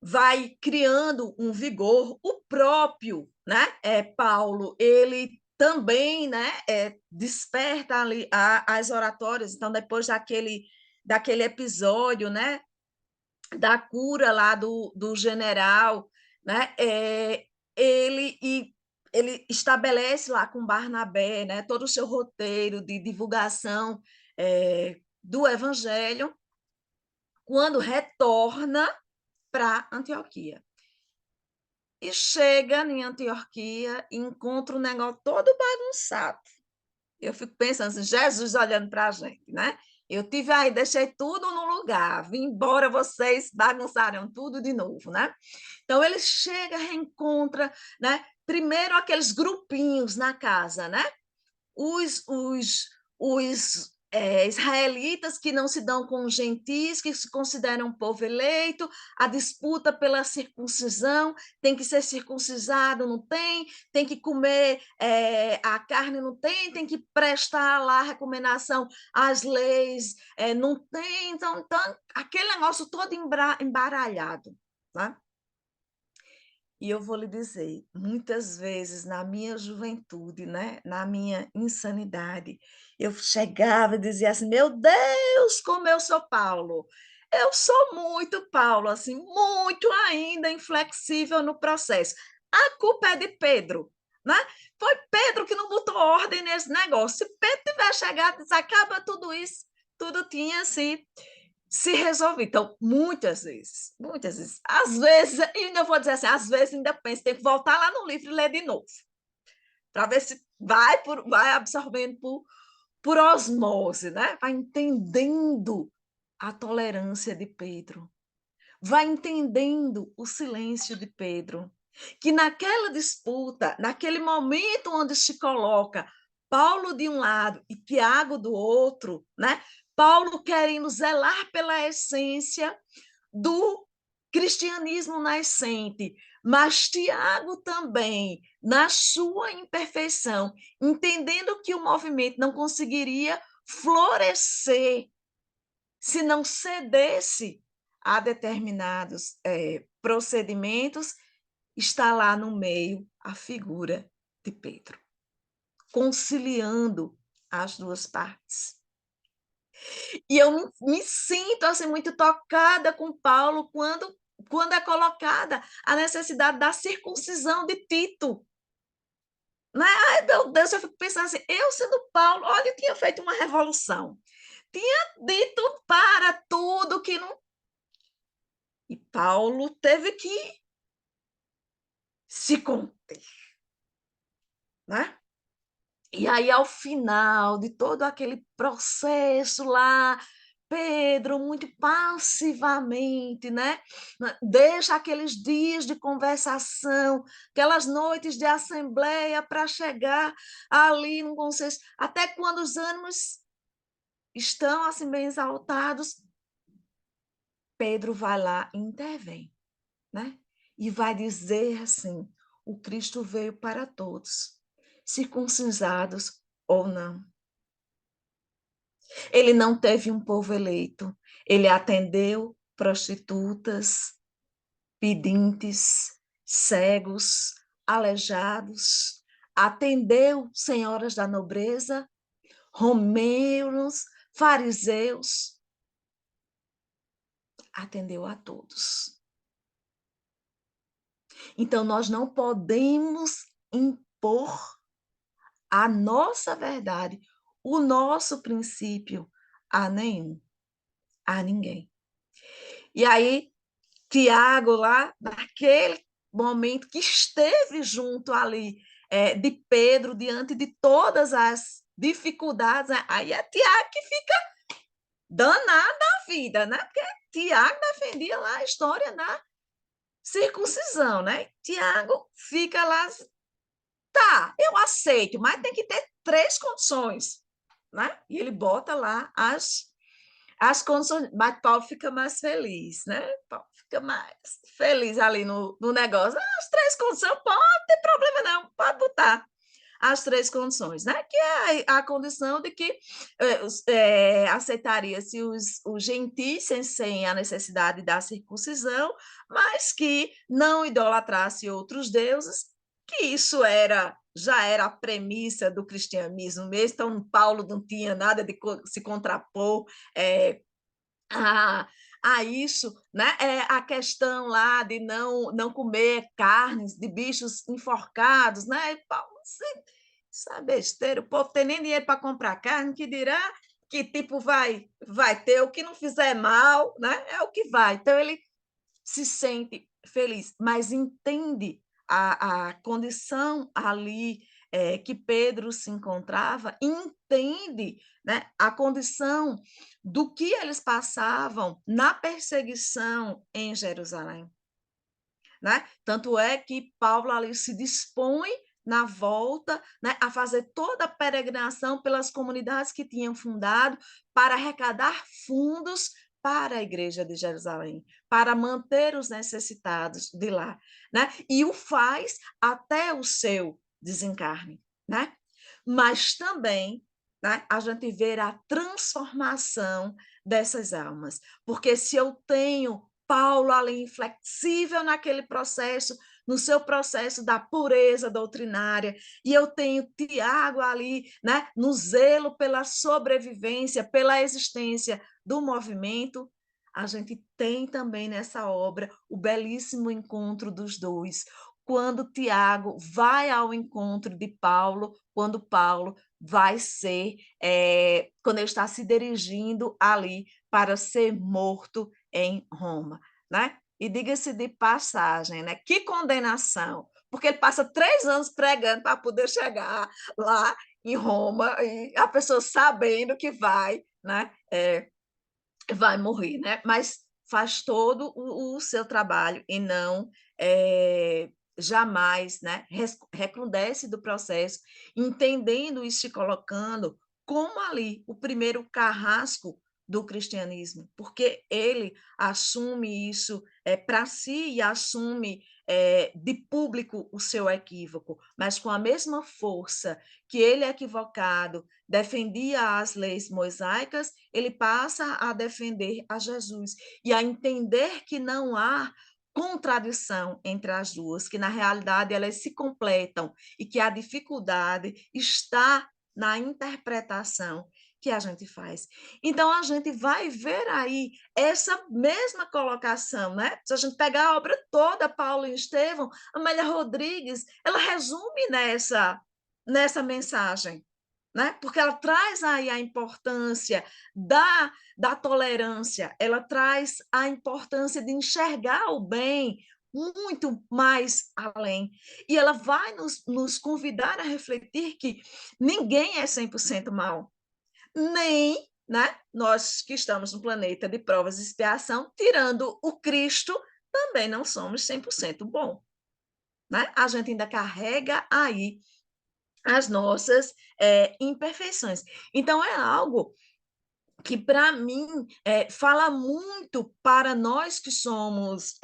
vai criando um vigor, o próprio, né, Paulo, ele também, né, desperta ali as oratórias, então depois daquele episódio, né, da cura lá do general, né? Ele estabelece lá com Barnabé, né, todo o seu roteiro de divulgação do evangelho, quando retorna para Antioquia. E chega em Antioquia e encontra um negócio todo bagunçado. Eu fico pensando assim, Jesus olhando para a gente, né? Eu tive aí, deixei tudo no lugar, vim embora, vocês bagunçaram tudo de novo, né? Então ele chega, reencontra, né? Primeiro aqueles grupinhos na casa, né? Os israelitas que não se dão com os gentis, que se consideram um povo eleito, a disputa pela circuncisão, tem que ser circuncisado, não tem que comer a carne, não tem que prestar lá a recomendação às leis, não tem, então aquele negócio todo embaralhado, né? E eu vou lhe dizer, muitas vezes na minha juventude, né, na minha insanidade, eu chegava e dizia assim: meu Deus, como eu sou Paulo! Eu sou muito Paulo, assim, muito ainda inflexível no processo. A culpa é de Pedro, né? Foi Pedro que não botou ordem nesse negócio. Se Pedro tivesse chegado e disse, acaba tudo isso, tudo tinha se resolve. Então, muitas vezes, às vezes, e ainda vou dizer assim, às vezes ainda penso, tem que voltar lá no livro e ler de novo, para ver se vai absorvendo por osmose, né? Vai entendendo a tolerância de Pedro, vai entendendo o silêncio de Pedro, que naquela disputa, naquele momento onde se coloca Paulo de um lado e Tiago do outro, né? Paulo querendo zelar pela essência do cristianismo nascente, mas Tiago também, na sua imperfeição, entendendo que o movimento não conseguiria florescer se não cedesse a determinados procedimentos, está lá no meio a figura de Pedro, conciliando as duas partes. E eu me sinto assim, muito tocada com Paulo quando é colocada a necessidade da circuncisão de Tito. Né? Ai, meu Deus, eu fico pensando assim, eu sendo Paulo, olha, eu tinha feito uma revolução. Tinha dito para tudo que não. E Paulo teve que se conter. Né? E aí, ao final de todo aquele processo lá, Pedro, muito passivamente, né? Deixa aqueles dias de conversação, aquelas noites de assembleia para chegar ali no consenso. Até quando os ânimos estão assim bem exaltados, Pedro vai lá e intervém, né? E vai dizer assim: o Cristo veio para todos, circuncisados ou não. Ele não teve um povo eleito, ele atendeu prostitutas, pedintes, cegos, aleijados, atendeu senhoras da nobreza, romeus, fariseus, atendeu a todos. Então, nós não podemos impor a nossa verdade, o nosso princípio a ninguém. E aí, Tiago, lá, naquele momento que esteve junto ali de Pedro diante de todas as dificuldades, né? Aí é Tiago que fica danado a vida, né? Porque Tiago defendia lá a história da circuncisão, né? Tiago fica lá, tá, eu aceito, mas tem que ter 3 condições, né? E ele bota lá as condições, mas Paulo fica mais feliz, né? Paulo fica mais feliz ali no negócio. As 3 condições, pode ter problema não, pode botar as 3 condições, né? Que é a condição de que aceitaria-se os gentios sem a necessidade da circuncisão, mas que não idolatrasse outros deuses, que isso já era a premissa do cristianismo mesmo, então Paulo não tinha nada de se contrapor a, a isso, né? A questão lá de não comer carnes de bichos enforcados, né? Paulo, isso é besteira, o povo tem nem dinheiro para comprar carne, que dirá que tipo vai ter o que não fizer mal, né? É o que vai. Então ele se sente feliz, mas entende a condição ali que Pedro se encontrava, entende, né, a condição do que eles passavam na perseguição em Jerusalém. Né? Tanto é que Paulo ali se dispõe na volta, né, a fazer toda a peregrinação pelas comunidades que tinham fundado para arrecadar fundos para a igreja de Jerusalém, para manter os necessitados de lá, né? E o faz até o seu desencarne, né? Mas também, né, a gente vê a transformação dessas almas, porque se eu tenho Paulo ali inflexível naquele processo, no seu processo da pureza doutrinária, e eu tenho Tiago ali, né, no zelo pela sobrevivência, pela existência do movimento, a gente tem também nessa obra o belíssimo encontro dos dois, quando Tiago vai ao encontro de Paulo, quando Paulo vai ser, quando ele está se dirigindo ali para ser morto em Roma, né? E diga-se de passagem, né? Que condenação, porque ele passa 3 anos pregando para poder chegar lá em Roma e a pessoa sabendo que vai, né? Vai morrer, né? Mas faz todo o seu trabalho e não jamais, né? Recrudesce do processo, entendendo e se colocando como ali o primeiro carrasco do cristianismo, porque ele assume isso para si e assume de público o seu equívoco, mas com a mesma força que ele equivocado defendia as leis mosaicas, ele passa a defender a Jesus e a entender que não há contradição entre as duas, que na realidade elas se completam e que a dificuldade está na interpretação que a gente faz. Então, a gente vai ver aí essa mesma colocação, né? Se a gente pegar a obra toda, Paulo e Estevão, Amélia Rodrigues, ela resume nessa mensagem, né? Porque ela traz aí a importância da tolerância, ela traz a importância de enxergar o bem muito mais além. E ela vai nos convidar a refletir que ninguém é 100% mal, nem, né, nós que estamos no planeta de provas e expiação, tirando o Cristo, também não somos 100% bom. Né? A gente ainda carrega aí as nossas imperfeições. Então, é algo que, para mim, fala muito para nós que somos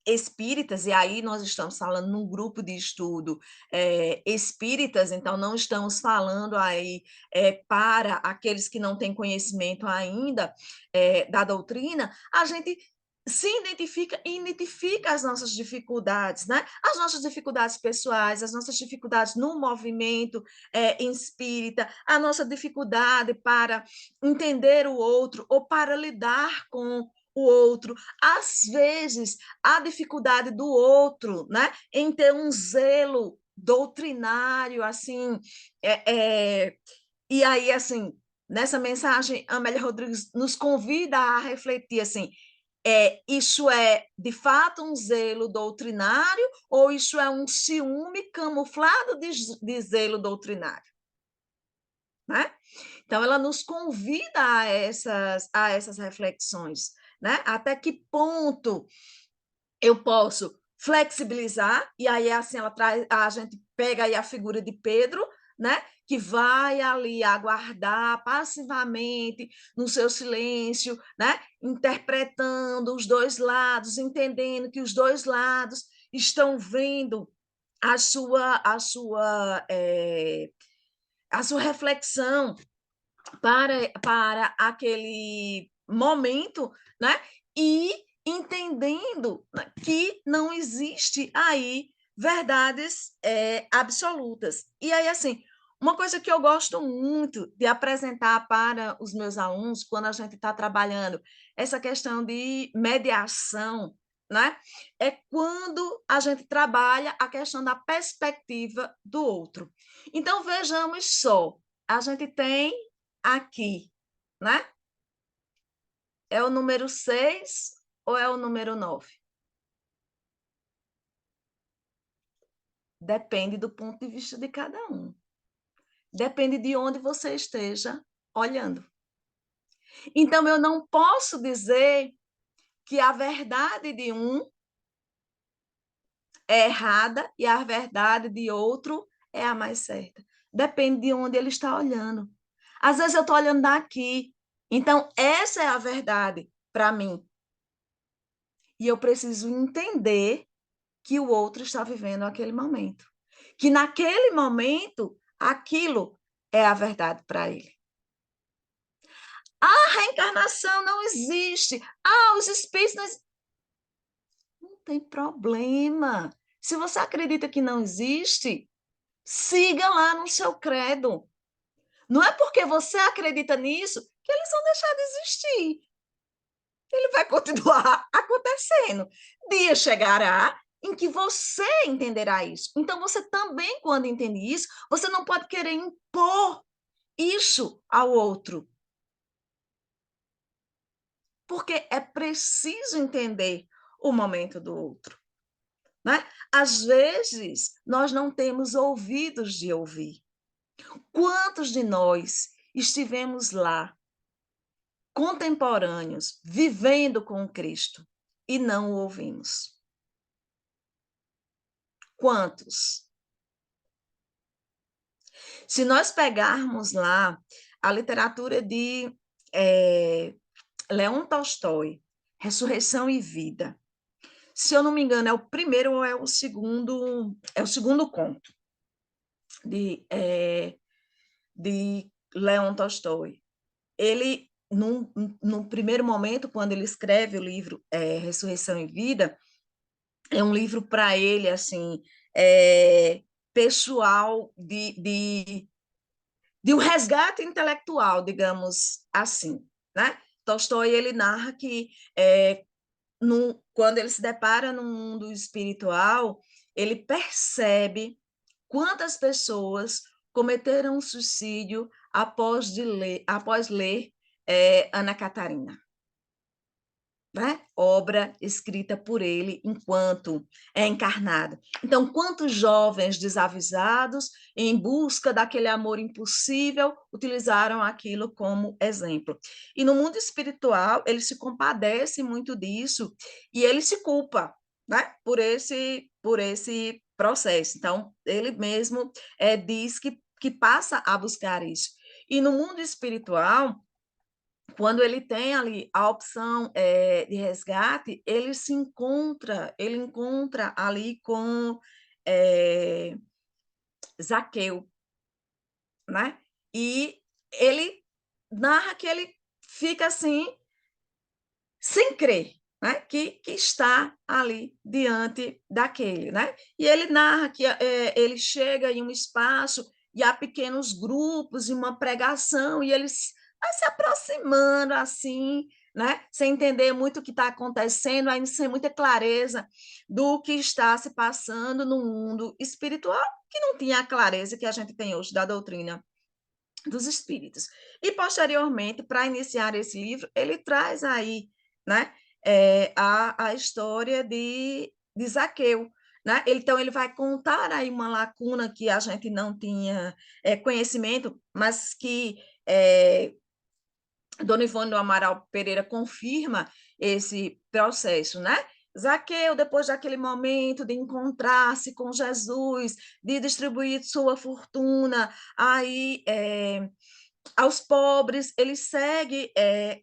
espíritas, e aí nós estamos falando num grupo de estudo espíritas, então não estamos falando aí para aqueles que não têm conhecimento ainda da doutrina, a gente se identifica e identifica as nossas dificuldades, né? As nossas dificuldades pessoais, as nossas dificuldades no movimento espírita, a nossa dificuldade para entender o outro ou para lidar com o outro. Às vezes, a dificuldade do outro, né, em ter um zelo doutrinário, assim, e aí, assim, nessa mensagem, Amélia Rodrigues nos convida a refletir, assim, Isso é, de fato, um zelo doutrinário ou isso é um ciúme camuflado de zelo doutrinário? Né? Então, ela nos convida a essas reflexões, né? Até que ponto eu posso flexibilizar, e aí assim ela traz, a gente pega aí a figura de Pedro, né? Que vai ali aguardar passivamente no seu silêncio, né? Interpretando os dois lados, entendendo que os dois lados estão vendo a sua reflexão para aquele momento, né? E entendendo que não existe aí verdades absolutas. E aí, assim, uma coisa que eu gosto muito de apresentar para os meus alunos, quando a gente está trabalhando essa questão de mediação, né? É quando a gente trabalha a questão da perspectiva do outro. Então, vejamos só, a gente tem aqui, né? É o número 6 ou é o número 9? Depende do ponto de vista de cada um. Depende de onde você esteja olhando. Então, eu não posso dizer que a verdade de um é errada e a verdade de outro é a mais certa. Depende de onde ele está olhando. Às vezes eu estou olhando daqui. Então, essa é a verdade para mim. E eu preciso entender que o outro está vivendo aquele momento. Que naquele momento, aquilo é a verdade para ele. A reencarnação não existe. Os espíritos não existem. Não tem problema. Se você acredita que não existe, siga lá no seu credo. Não é porque você acredita nisso que eles vão deixar de existir. Ele vai continuar acontecendo. Dia chegará em que você entenderá isso. Então, você também, quando entende isso, você não pode querer impor isso ao outro. Porque é preciso entender o momento do outro. Né? Às vezes, nós não temos ouvidos de ouvir. Quantos de nós estivemos lá, contemporâneos, vivendo com Cristo, e não o ouvimos? Quantos? Se nós pegarmos lá a literatura de Leon Tolstói, Ressurreição e Vida, se eu não me engano, é o primeiro ou é o segundo conto de Leon Tolstói. Ele, num primeiro momento, quando ele escreve o livro Ressurreição e Vida, é um livro para ele, assim, pessoal de um resgate intelectual, digamos assim, né? Tolstói, ele narra que quando ele se depara no mundo espiritual, ele percebe quantas pessoas cometeram suicídio após ler Ana Catarina. Né? Obra escrita por ele enquanto é encarnado. Então, quantos jovens desavisados, em busca daquele amor impossível, utilizaram aquilo como exemplo? E no mundo espiritual, ele se compadece muito disso e ele se culpa, né? por esse processo. Então, ele mesmo diz que passa a buscar isso. E no mundo espiritual, quando ele tem ali a opção de resgate, ele encontra ali com Zaqueu, né? E ele narra que ele fica assim, sem crer, né? Que está ali diante daquele, né? E ele narra que ele chega em um espaço e há pequenos grupos e uma pregação e eles vai se aproximando assim, né? Sem entender muito o que está acontecendo, ainda sem muita clareza do que está se passando no mundo espiritual, que não tinha a clareza que a gente tem hoje da doutrina dos espíritos. E, posteriormente, para iniciar esse livro, ele traz aí, né, a história de Zaqueu, né? Então, ele vai contar aí uma lacuna que a gente não tinha conhecimento, mas que Dona Ivone do Amaral Pereira confirma esse processo, né? Zaqueu, depois daquele momento de encontrar-se com Jesus, de distribuir sua fortuna aí aos pobres, ele segue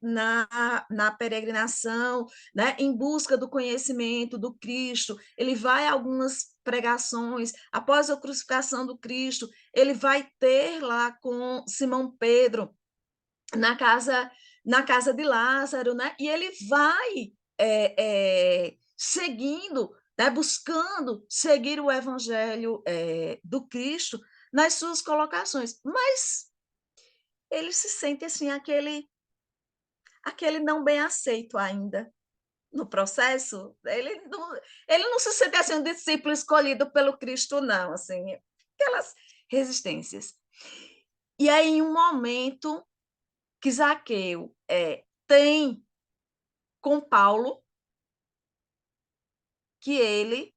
na peregrinação, né, em busca do conhecimento do Cristo, ele vai a algumas pregações, após a crucificação do Cristo, ele vai ter lá com Simão Pedro, na casa de Lázaro, né? E ele vai seguindo, né? Buscando seguir o evangelho do Cristo nas suas colocações, mas ele se sente assim aquele não bem aceito ainda no processo. Ele não se sente assim um discípulo escolhido pelo Cristo, não, assim, aquelas resistências. E aí, em um momento que Zaqueu tem com Paulo, que ele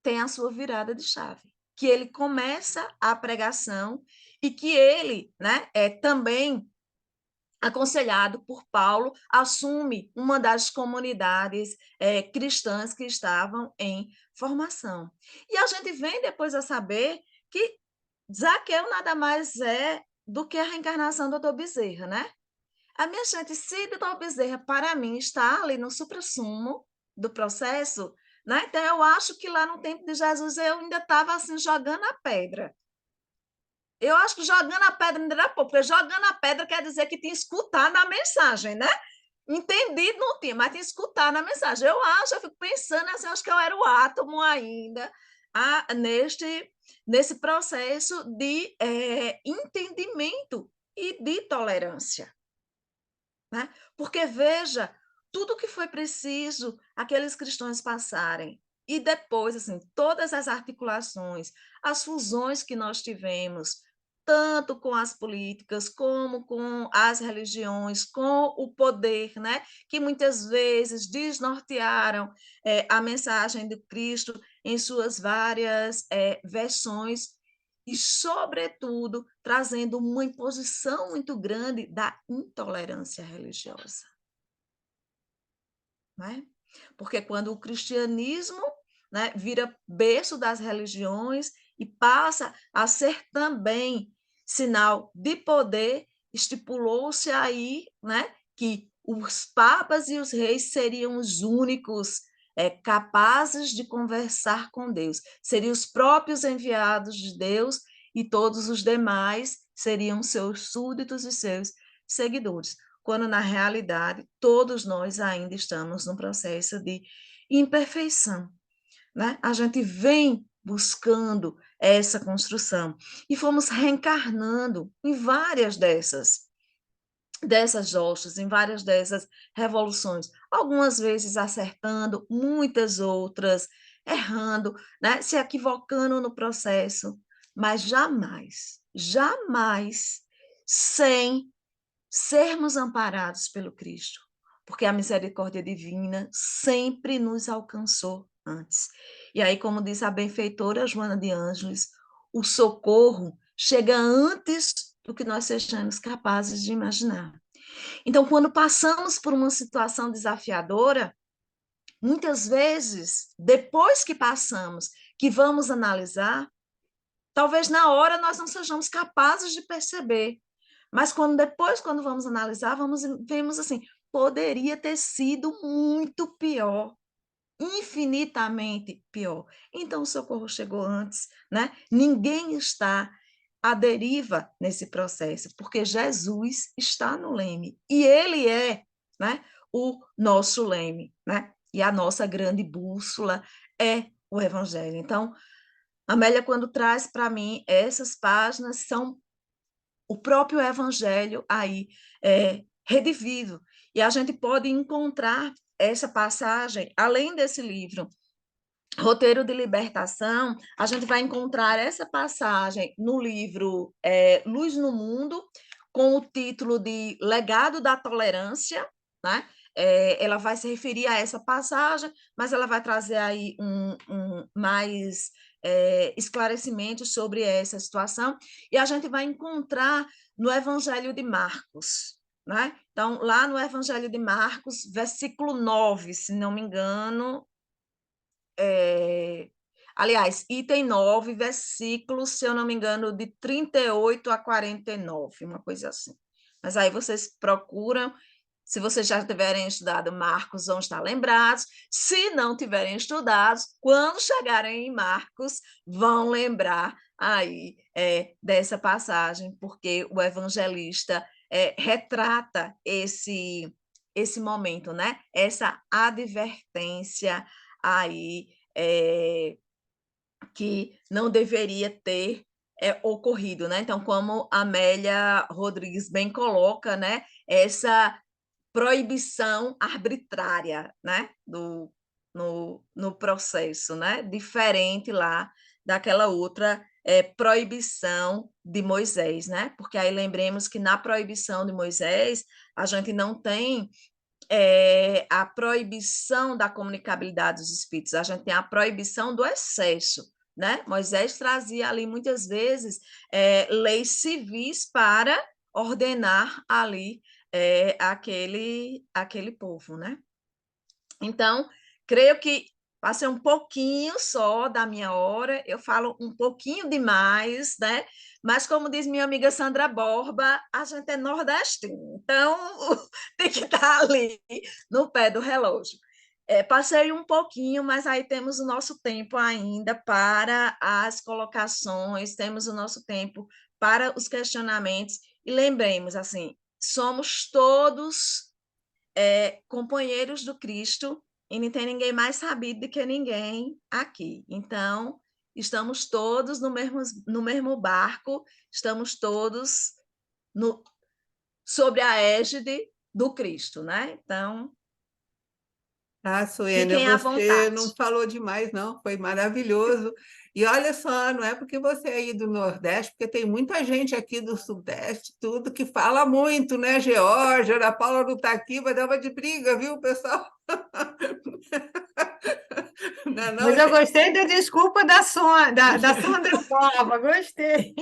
tem a sua virada de chave, que ele começa a pregação e que ele, né, também aconselhado por Paulo, assume uma das comunidades cristãs que estavam em formação. E a gente vem depois a saber que Zaqueu nada mais é do que a reencarnação do Dr. Bezerra, né? A minha gente, se Dr. Bezerra, para mim, está ali no suprassumo do processo, né? Então eu acho que lá no tempo de Jesus eu ainda estava assim, jogando a pedra. Eu acho que jogando a pedra ainda era pouco, porque jogando a pedra quer dizer que tinha escutado a mensagem, né? Entendido não tinha, mas tinha escutado a mensagem. Eu fico pensando assim, acho que eu era o átomo ainda nesse processo de entendimento e de tolerância. Né? Porque, veja, tudo que foi preciso aqueles cristãos passarem, e depois, assim, todas as articulações, as fusões que nós tivemos, tanto com as políticas, como com as religiões, com o poder, né? Que muitas vezes desnortearam a mensagem de Cristo em suas várias versões, e, sobretudo, trazendo uma imposição muito grande da intolerância religiosa. Né? Porque quando o cristianismo, né, vira berço das religiões e passa a ser também sinal de poder, estipulou-se aí, né, que os papas e os reis seriam os únicos capazes de conversar com Deus, seriam os próprios enviados de Deus e todos os demais seriam seus súditos e seus seguidores, quando na realidade todos nós ainda estamos num processo de imperfeição, né? A gente vem buscando essa construção e fomos reencarnando em várias dessas hostes, em várias dessas revoluções, algumas vezes acertando, muitas outras errando, né? Se equivocando no processo, mas jamais, jamais sem sermos amparados pelo Cristo, porque a misericórdia divina sempre nos alcançou antes. E aí, como diz a benfeitora Joana de Ângeles, o socorro chega antes do que nós sejamos capazes de imaginar. Então, quando passamos por uma situação desafiadora, muitas vezes, depois que passamos, que vamos analisar, talvez na hora nós não sejamos capazes de perceber, mas quando vamos analisar, vemos assim, poderia ter sido muito pior, infinitamente pior. Então o socorro chegou antes, né? Ninguém está à deriva nesse processo, porque Jesus está no leme e ele é, né, o nosso leme, né? E a nossa grande bússola é o evangelho. Então, Amélia, quando traz para mim essas páginas, são o próprio evangelho aí redivivo. E a gente pode encontrar essa passagem, além desse livro, Roteiro de Libertação, a gente vai encontrar essa passagem no livro Luz no Mundo, com o título de Legado da Tolerância, né? ela vai se referir a essa passagem, mas ela vai trazer aí mais esclarecimentos sobre essa situação, e a gente vai encontrar no Evangelho de Marcos, né? Então, lá no Evangelho de Marcos, versículo 9, se não me engano, aliás, item 9, versículos, se eu não me engano, de 38 a 49, uma coisa assim. Mas aí vocês procuram, se vocês já tiverem estudado Marcos, vão estar lembrados. Se não tiverem estudado, quando chegarem em Marcos, vão lembrar aí dessa passagem, porque o evangelista retrata esse momento, né? Essa advertência aí que não deveria ter ocorrido, né? Então, como a Amélia Rodrigues bem coloca, né? Essa proibição arbitrária, né? No processo, né? Diferente lá daquela outra proibição de Moisés, né? Porque aí lembremos que na proibição de Moisés a gente não tem a proibição da comunicabilidade dos espíritos, a gente tem a proibição do excesso, né? Moisés trazia ali muitas vezes leis civis para ordenar ali aquele povo, né? Então, creio que passei um pouquinho só da minha hora, eu falo um pouquinho demais, né? Mas, como diz minha amiga Sandra Borba, a gente é nordestino, então tem que estar ali no pé do relógio. Passei um pouquinho, mas aí temos o nosso tempo ainda para as colocações, temos o nosso tempo para os questionamentos, e lembremos, assim, somos todos companheiros do Cristo, e não tem ninguém mais sabido do que ninguém aqui. Então, estamos todos no mesmo barco, estamos todos sobre a égide do Cristo, né? Então, Suênia, fiquem à você vontade. não falou demais, não, foi maravilhoso. E olha só, não é porque você é aí do Nordeste, porque tem muita gente aqui do Sudeste, tudo que fala muito, né? Geórgia, Ana Paula não está aqui, vai dar uma de briga, viu, pessoal? Não, não, Mas eu gente? gostei da desculpa da Sandra Borba, gostei.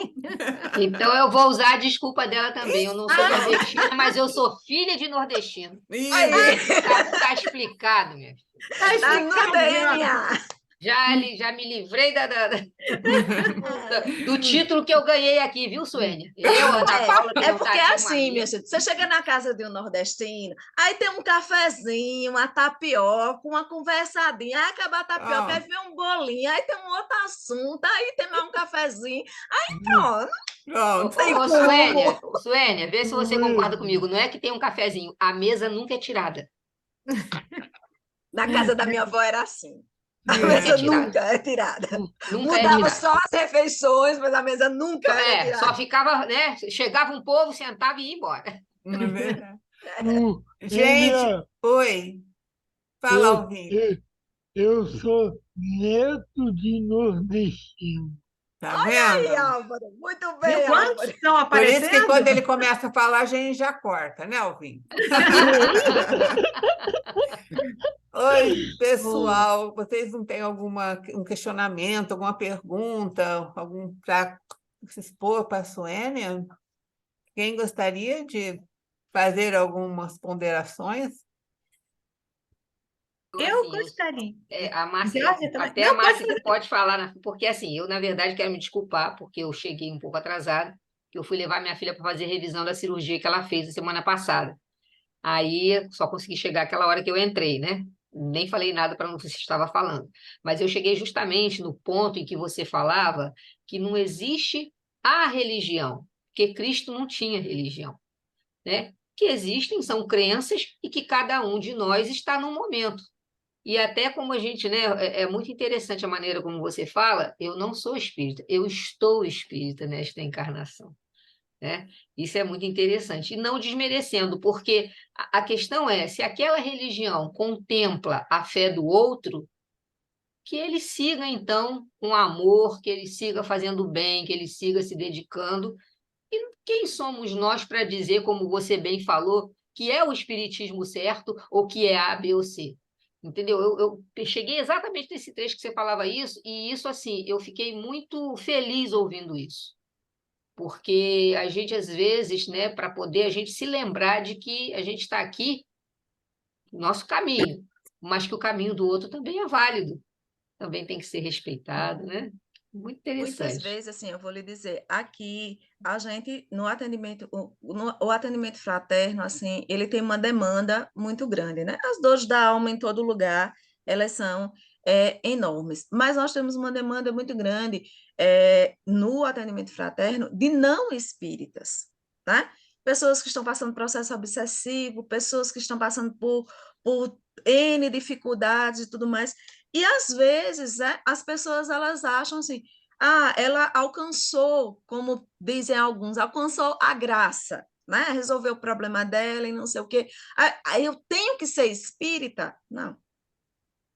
Então eu vou usar a desculpa dela também. Eu não sou nordestina, mas eu sou filha de nordestino. Aí, Tá explicado, minha filha. Tá tá explicado no já. DNA. Já me livrei do título que eu ganhei aqui, viu, Suênia? Eu, Ana Paula, que não Porque tá aqui, assim, minha gente, você chega na casa de um nordestino, aí tem um cafezinho, uma tapioca, uma conversadinha, aí acaba a tapioca, aí vem um bolinho, aí tem um outro assunto, aí tem mais um cafezinho, aí pronto. Pronto. Suênia, vê se você concorda comigo. Não é que tem um cafezinho, a mesa nunca é tirada. Na casa da minha avó era assim. A Nunca mesa é tirada. nunca é tirada. Nunca é Mudava tirada. só as refeições, mas a mesa nunca era tirada. Só ficava, né? Chegava um povo, sentava e ia embora. Não é verdade? Cêlia, Gente, oi. Fala, Alvin. eu sou neto de nordestino. Tá Aí, vendo? Álvaro, muito Viu bem, quantos Álvaro. estão Por isso que aparecendo? quando ele começa a falar, a gente já corta, né, Alvin? Oi, pessoal. Vocês não têm um questionamento, alguma pergunta, algum para se expor para a Suênia? Quem gostaria de fazer algumas ponderações? Eu Assim, gostaria. a Márcia, Jorge também. até Não, a Márcia que pode falar, porque assim, eu, na verdade, quero me desculpar, porque eu cheguei um pouco atrasada, que eu fui levar minha filha para fazer revisão da cirurgia que ela fez a semana passada. Aí só consegui chegar aquela hora que eu entrei, né? Nem falei nada para não ver se estava falando. Mas eu cheguei justamente no ponto em que você falava que não existe a religião, porque Cristo não tinha religião, né? Que existem são crenças e que cada um de nós está num momento. E até como a gente, né, é muito interessante a maneira como você fala, eu não sou espírita, eu estou espírita nesta encarnação, né? Isso é muito interessante. E não desmerecendo, porque a questão é, se aquela religião contempla a fé do outro, que ele siga, então, com amor, que ele siga fazendo bem, que ele siga se dedicando. E quem somos nós para dizer, como você bem falou, que é o espiritismo certo ou que é A, B ou C. Entendeu? Eu cheguei exatamente nesse trecho que você falava isso, e isso, assim, eu fiquei muito feliz ouvindo isso. Porque a gente, às vezes, né, para poder a gente se lembrar de que a gente está aqui no nosso caminho, mas que o caminho do outro também é válido, também tem que ser respeitado, né? Muito Muitas interessante. vezes, assim, eu vou lhe dizer, aqui a gente, no atendimento, o atendimento fraterno, assim, ele tem uma demanda muito grande, né? As dores da alma em todo lugar, elas são enormes, mas nós temos uma demanda muito grande no atendimento fraterno de não espíritas, né? Pessoas que estão passando processo obsessivo, pessoas que estão passando por N dificuldades e tudo mais, e às vezes, né, as pessoas elas acham assim, ela alcançou, como dizem alguns, alcançou a graça, né? Resolveu o problema dela e não sei o quê. Aí eu tenho que ser espírita? Não,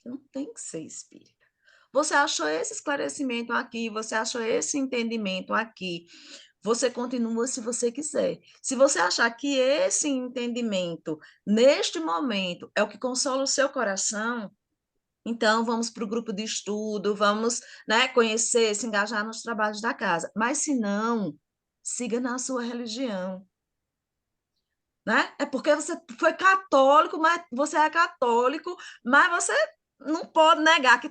você não tem que ser espírita. Você achou esse esclarecimento aqui, você achou esse entendimento aqui. Você continua se você quiser. Se você achar que esse entendimento, neste momento, é o que consola o seu coração, então, vamos para o grupo de estudo, vamos, né, conhecer, se engajar nos trabalhos da casa. Mas, se não, siga na sua religião. Né? É porque você foi católico, mas você é católico, mas você não pode negar que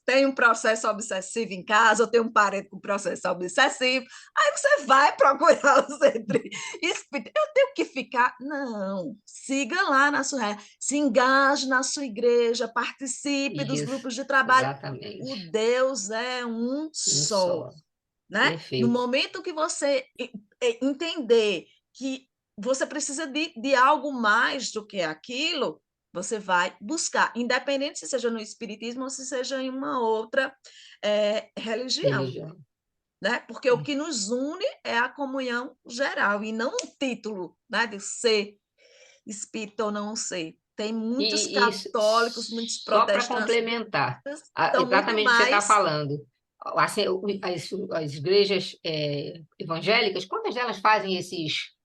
tem um processo obsessivo em casa, ou tem um parente com processo obsessivo. Aí você vai procurar o centro espírita. Eu tenho que ficar. Não, siga lá na sua. Se engaje na sua igreja, participe dos Isso, grupos de trabalho. O exatamente. Deus é um Um só. só. Né? No Perfeito. momento que você entender que você precisa de algo mais do que aquilo, você vai buscar, independente se seja no espiritismo ou se seja em uma outra religião, Religião. né? Porque o que nos une é a comunhão geral e não um título, né, de ser espírita ou não ser. Tem muitos E católicos, muitos só para protestantes, complementar, estão muito exatamente o que você está mais. falando, assim, as igrejas evangélicas, quantas delas fazem esses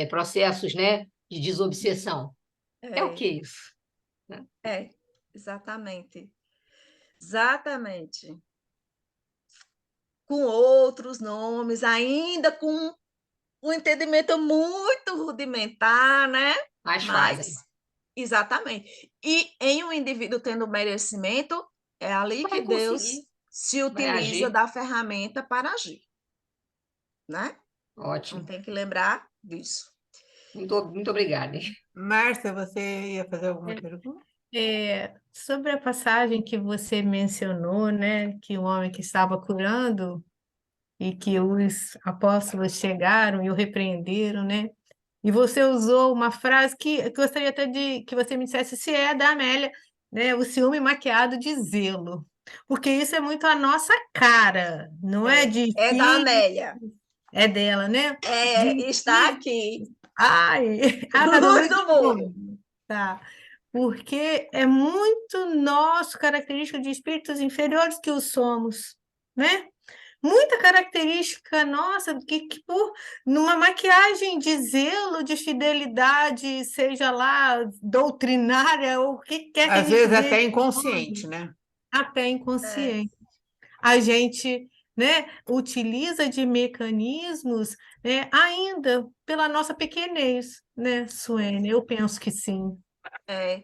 processos, né, de desobsessão? É o É, que isso? Né? exatamente. Exatamente. Com outros nomes, ainda com um entendimento muito rudimentar, né? Mas fazem. Mas, exatamente. E em um indivíduo tendo merecimento, é ali que Vai Deus conseguir, se vai utiliza agir. da ferramenta para agir, né? Não Ótimo. tem que lembrar disso. Muito obrigada. Márcia, você ia fazer alguma pergunta? Sobre a passagem que você mencionou, né, que o homem que estava curando e que os apóstolos chegaram e o repreenderam, né? E você usou uma frase que eu gostaria até de que você me dissesse se é da Amélia, né? O ciúme maquiado de zelo. Porque isso é muito a nossa cara, não é de É da filho, Amélia. é dela, né? De Está filho. aqui. Ai, tá Luz dando de do mundo. fome. Tá. Porque é muito nosso, característica de espíritos inferiores que os somos, né? Muita característica nossa que por numa maquiagem de zelo, de fidelidade, seja lá doutrinária ou o que quer que a Às gente vezes dê até de inconsciente, nome, né? até É, inconsciente. A gente, né, utiliza de mecanismos, né, ainda pela nossa pequenez, né, Suene? Eu penso que sim. é.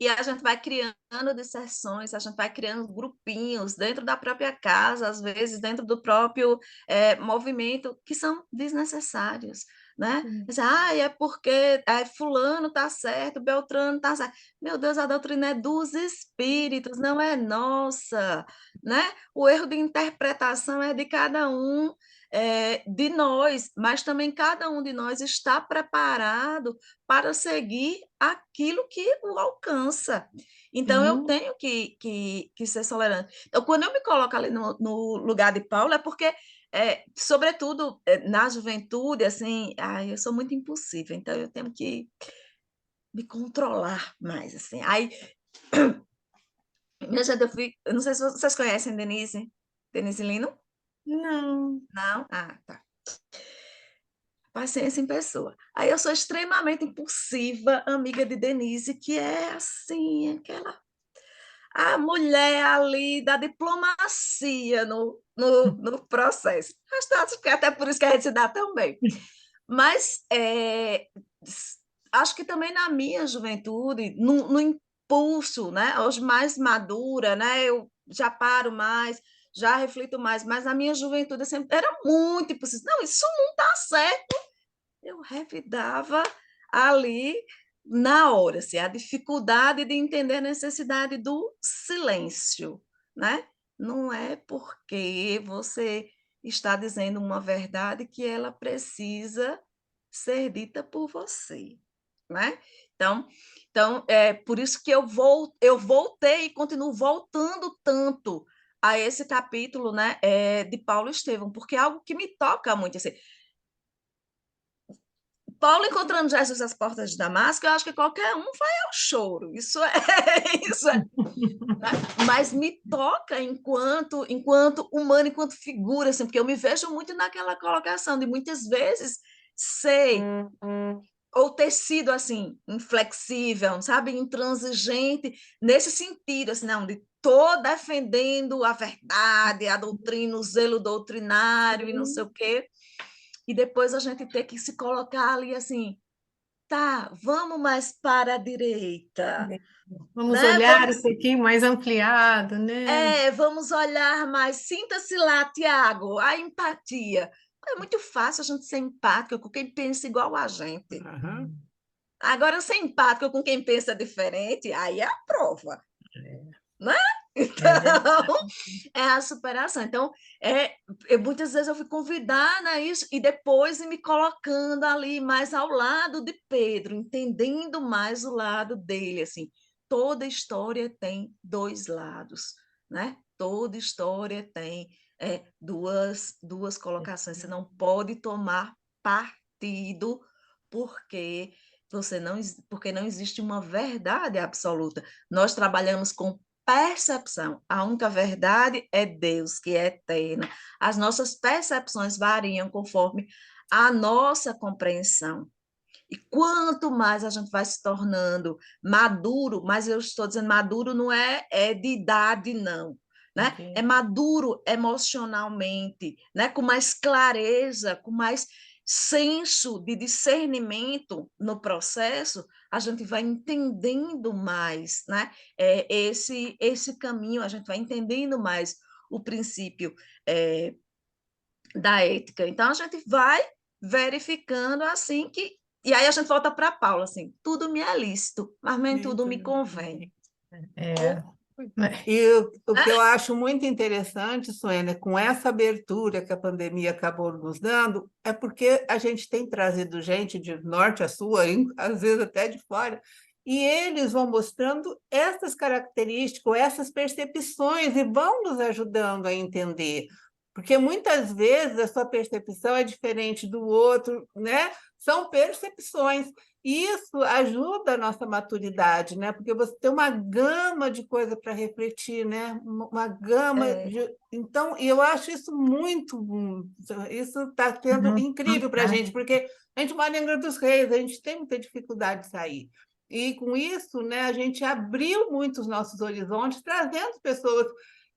E a gente vai criando disserções, a gente vai criando grupinhos dentro da própria casa, às vezes dentro do próprio movimento, que são desnecessários, né? É porque fulano está certo, Beltrano está certo. Meu Deus, a doutrina é dos espíritos, não é nossa, né? O erro de interpretação é de cada um de nós, mas também cada um de nós está preparado para seguir aquilo que o alcança. Então, eu Sim. tenho que ser tolerante. Então, quando eu me coloco ali no lugar de Paulo, é porque, sobretudo na juventude, assim, eu sou muito impulsiva, então eu tenho que me controlar mais, assim. Aí, minha gente, eu não sei se vocês conhecem Denise Lino? Não. Não? Ah, tá. Paciência em pessoa. Aí eu sou extremamente impulsiva, amiga de Denise, que é assim, aquela a mulher ali da diplomacia no processo. Acho que até por isso que a gente se dá tão bem. Mas acho que também na minha juventude, no impulso, né? Hoje mais madura, né? Eu já paro mais, já reflito mais, mas na minha juventude eu sempre era muito impulsiva. Não, isso não está certo. Eu revidava ali na hora, assim, a dificuldade de entender a necessidade do silêncio, né? Não é porque você está dizendo uma verdade que ela precisa ser dita por você, né? Então é por isso que eu voltei e continuo voltando tanto a esse capítulo, né, de Paulo Estevão, porque é algo que me toca muito, assim, Paulo encontrando Jesus às portas de Damasco, eu acho que qualquer um vai ao choro. Isso é, isso é. Mas me toca enquanto humano, enquanto figura, assim, porque eu me vejo muito naquela colocação de muitas vezes ser ou ter sido assim inflexível, sabe, intransigente nesse sentido, assim, não, de tô defendendo a verdade, a doutrina, o zelo doutrinário e não sei o quê. E depois a gente ter que se colocar ali assim, tá, vamos mais para a direita, Vamos né? olhar um pouquinho mais ampliado, né? Vamos olhar mais, sinta-se lá, Tiago, a empatia. É muito fácil a gente ser empática com quem pensa igual a gente. Aham. Agora, ser empática com quem pensa diferente, aí é a prova, né? É verdade. Então, é a superação. Então, muitas vezes eu fui convidada a isso e depois me colocando ali mais ao lado de Pedro, entendendo mais o lado dele, assim. Toda história tem dois lados, né? Toda história tem duas colocações. Você não pode tomar partido porque porque não existe uma verdade absoluta. Nós trabalhamos com percepção. A única verdade é Deus, que é eterno. As nossas percepções variam conforme a nossa compreensão. E quanto mais a gente vai se tornando maduro, mas eu estou dizendo maduro não é de idade, não. Né? É maduro emocionalmente, né? Com mais clareza, com mais senso de discernimento no processo, a gente vai entendendo mais, né? Esse caminho, a gente vai entendendo mais o princípio é, da ética. Então, a gente vai verificando assim que. E aí a gente volta para Paulo, assim, tudo me é lícito, mas nem tudo me convém. É. E o que eu acho muito interessante, Suênia, com essa abertura que a pandemia acabou nos dando, é porque a gente tem trazido gente de norte a sul, às vezes até de fora, e eles vão mostrando essas características, essas percepções, e vão nos ajudando a entender. Porque muitas vezes a sua percepção é diferente do outro, né? São percepções. E isso ajuda a nossa maturidade, né? Porque você tem uma gama de coisa para refletir, né? Uma gama É, de. Então, e eu acho isso muito. Isso está sendo incrível para a gente, porque a gente mora em Angra dos Reis, a gente tem muita dificuldade de sair. E com isso, né, a gente abriu muito os nossos horizontes, trazendo pessoas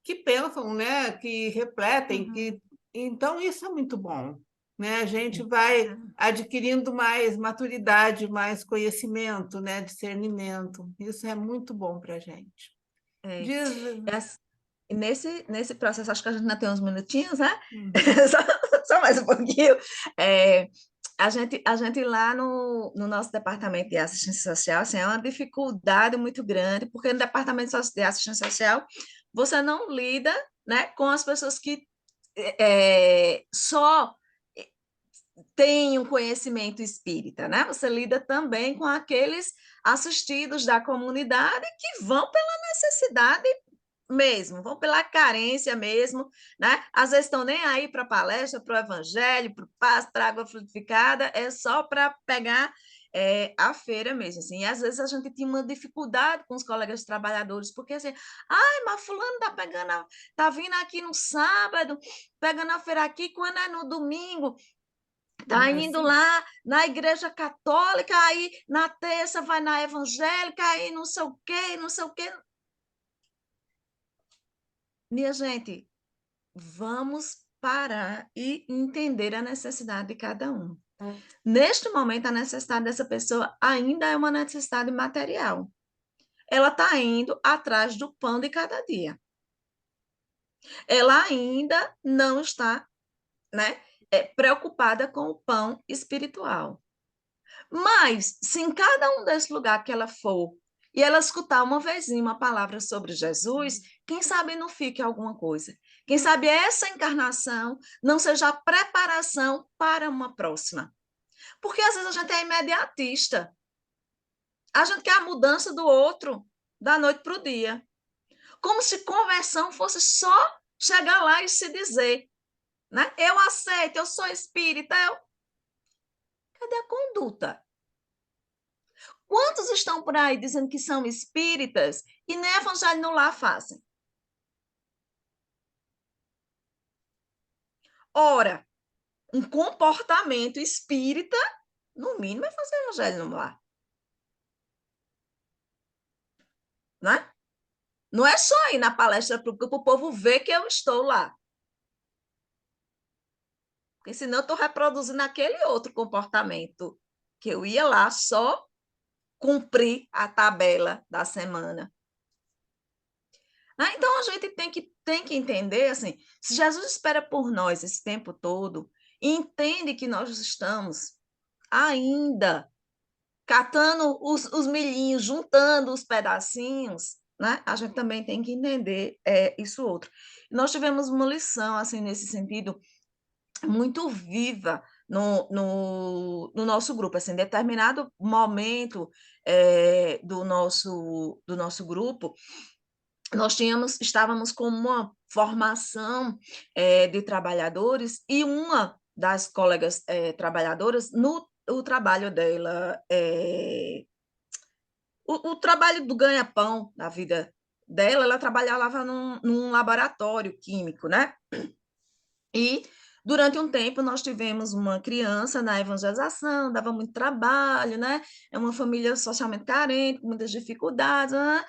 que pensam, né, que refletem, que então isso é muito bom, né? A gente vai adquirindo mais maturidade, mais conhecimento, né, discernimento. Isso é muito bom para a gente. é. Diz... Nesse processo, acho que a gente ainda tem uns minutinhos, né? Uhum. só mais um pouquinho. É, a gente lá no nosso departamento de assistência social, assim, é uma dificuldade muito grande, porque no departamento de assistência social, você não lida, né, com as pessoas que só têm um conhecimento espírita, né? Você lida também com aqueles assistidos da comunidade que vão pela necessidade mesmo, vão pela carência mesmo, né? Às vezes estão nem aí para a palestra, para o evangelho, para o pasto, para a água frutificada, é só para pegar a feira mesmo, assim. E às vezes a gente tinha uma dificuldade com os colegas trabalhadores, porque assim, ai, mas fulano tá pegando, tá vindo aqui no sábado, pegando a feira aqui, quando é no domingo, Está Ah, indo sim. lá na igreja católica, aí na terça vai na evangélica, aí não sei o quê, não sei o quê. Minha gente, vamos parar e entender a necessidade de cada um. Neste momento, a necessidade dessa pessoa ainda é uma necessidade material. Ela está indo atrás do pão de cada dia. Ela ainda não está, né, preocupada com o pão espiritual. Mas, se em cada um desses lugares que ela for e ela escutar uma vezinha uma palavra sobre Jesus, quem sabe não fique alguma coisa. Quem sabe essa encarnação não seja a preparação para uma próxima. Porque às vezes a gente é imediatista. A gente quer a mudança do outro da noite para o dia. Como se conversão fosse só chegar lá e se dizer, né? Eu aceito, eu sou espírita. Cadê a conduta? Quantos estão por aí dizendo que são espíritas e nem evangelho no lar fazem? Ora, um comportamento espírita, no mínimo, é fazer evangelho no lar. Né? Não é só ir na palestra pública para o povo ver que eu estou lá. Porque senão eu estou reproduzindo aquele outro comportamento que eu ia lá só cumprir a tabela da semana. Então, a gente tem que entender, assim, se Jesus espera por nós esse tempo todo, e entende que nós estamos ainda catando os milhinhos, juntando os pedacinhos, né? A gente também tem que entender isso outro. Nós tivemos uma lição, assim, nesse sentido, muito viva no nosso grupo. Assim, em determinado momento do nosso grupo, nós estávamos com uma formação de trabalhadores e uma das colegas trabalhadoras, no o trabalho dela, o trabalho do ganha-pão da vida dela, ela trabalhava num laboratório químico, né? E durante um tempo nós tivemos uma criança na evangelização, dava muito trabalho, né? É uma família socialmente carente, com muitas dificuldades, né?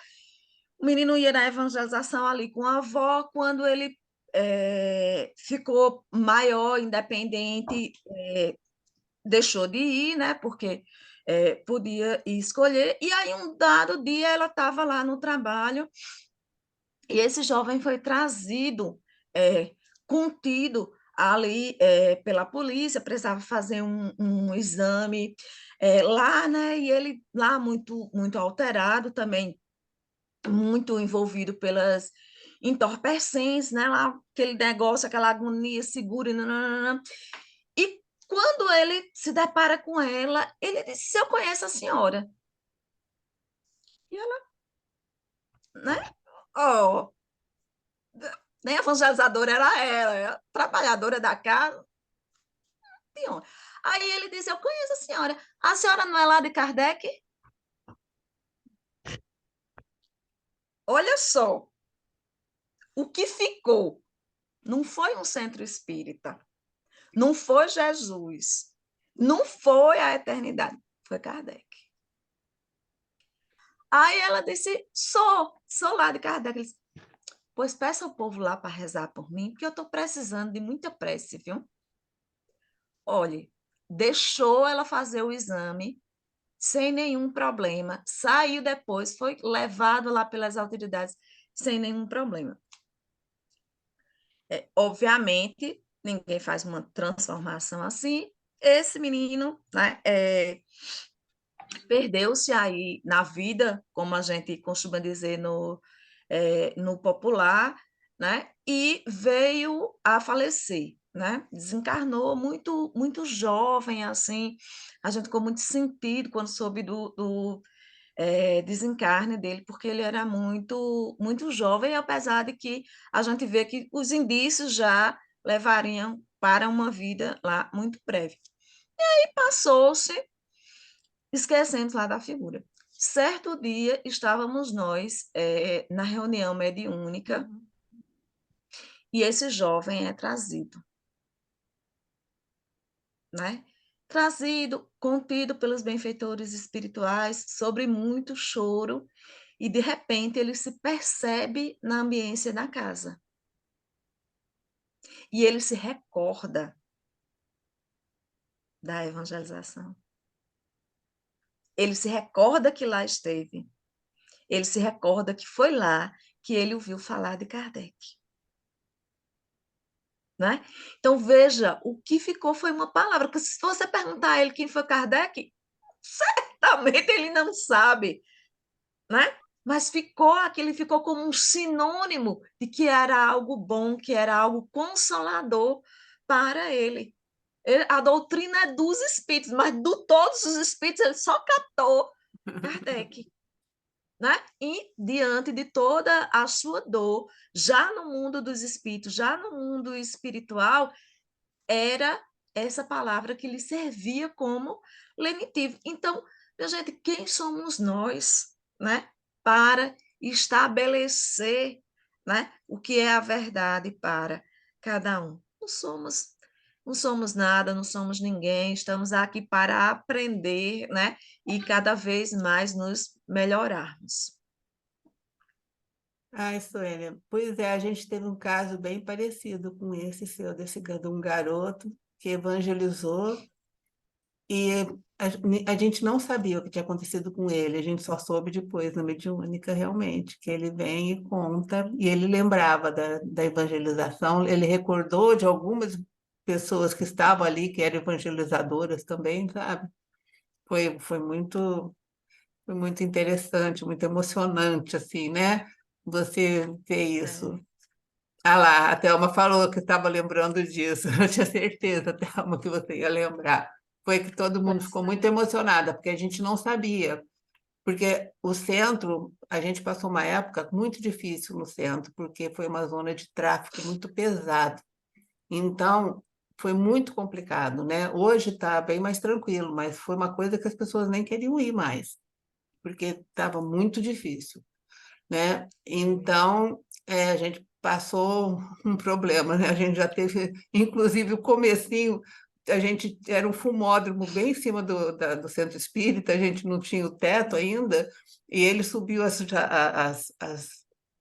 O menino ia na evangelização ali com a avó, quando ele ficou maior, independente, deixou de ir, né? Porque podia escolher. E aí, um dado dia, ela estava lá no trabalho e esse jovem foi trazido, contido ali pela polícia, precisava fazer um exame lá, né? E ele lá muito alterado também, muito envolvido pelas entorpecentes, né? Lá, aquele negócio, aquela agonia segura. Nananana. E quando ele se depara com ela, ele disse: "Se eu conheço a senhora." E ela, né? Oh, nem evangelizadora era ela, trabalhadora da casa. Aí ele disse: "Eu conheço a senhora. A senhora não é lá de Kardec?" Olha só, o que ficou não foi um centro espírita, não foi Jesus, não foi a eternidade, foi Kardec. Aí ela disse: sou lá de Kardec. Ele disse: "Pois peça ao povo lá para rezar por mim, porque eu estou precisando de muita prece, viu?" Olhe, deixou ela fazer o exame sem nenhum problema, saiu depois, foi levado lá pelas autoridades sem nenhum problema. Obviamente, ninguém faz uma transformação assim. Esse menino, né, perdeu-se aí na vida, como a gente costuma dizer no popular, né, e veio a falecer, né, desencarnou muito jovem, assim, a gente ficou muito sentido quando soube do desencarne dele, porque ele era muito jovem, apesar de que a gente vê que os indícios já levariam para uma vida lá muito breve. E passou-se, esquecemos lá da figura. Certo dia, estávamos nós na reunião mediúnica e esse jovem é trazido. né? Trazido, contido pelos benfeitores espirituais, sobre muito choro, e de repente ele se percebe na ambiência da casa. E ele se recorda da evangelização. Ele se recorda que lá esteve. Ele se recorda que foi lá que ele ouviu falar de Kardec. Né? Então, veja, o que ficou foi uma palavra, porque se você perguntar a ele quem foi Kardec, certamente ele não sabe, né? Mas aquele ficou como um sinônimo de que era algo bom, que era algo consolador para ele. A doutrina é dos espíritos, mas de todos os espíritos ele só captou Kardec. Né? E diante de toda a sua dor, já no mundo dos espíritos, já no mundo espiritual, era essa palavra que lhe servia como lenitivo. Então, minha gente, quem somos nós, né, para estabelecer, né, o que é a verdade para cada um? Não somos nada, não somos ninguém, estamos aqui para aprender, né, e cada vez mais nos melhorarmos. Ah, Suélia, pois é, a gente teve um caso bem parecido com esse seu, de um garoto que evangelizou e a gente não sabia o que tinha acontecido com ele, a gente só soube depois, na mediúnica, realmente, que ele vem e conta, e ele lembrava da evangelização, ele recordou de algumas pessoas que estavam ali, que eram evangelizadoras também, sabe? Foi muito interessante, muito emocionante, assim, né? Você ver isso. Ah lá, a Thelma falou que estava lembrando disso. Eu tinha certeza, Thelma, que você ia lembrar. Foi que todo mundo Pois ficou muito emocionada, porque a gente não sabia. Porque o centro, a gente passou uma época muito difícil no centro, porque foi uma zona de tráfico muito pesado. Então, foi muito complicado, né? Hoje está bem mais tranquilo, mas foi uma coisa que as pessoas nem queriam ir mais, porque estava muito difícil, né? Então, a gente passou um problema, né? A gente já teve, inclusive, o comecinho, a gente era um fumódromo bem em cima do centro espírita, a gente não tinha o teto ainda, e ele subiu as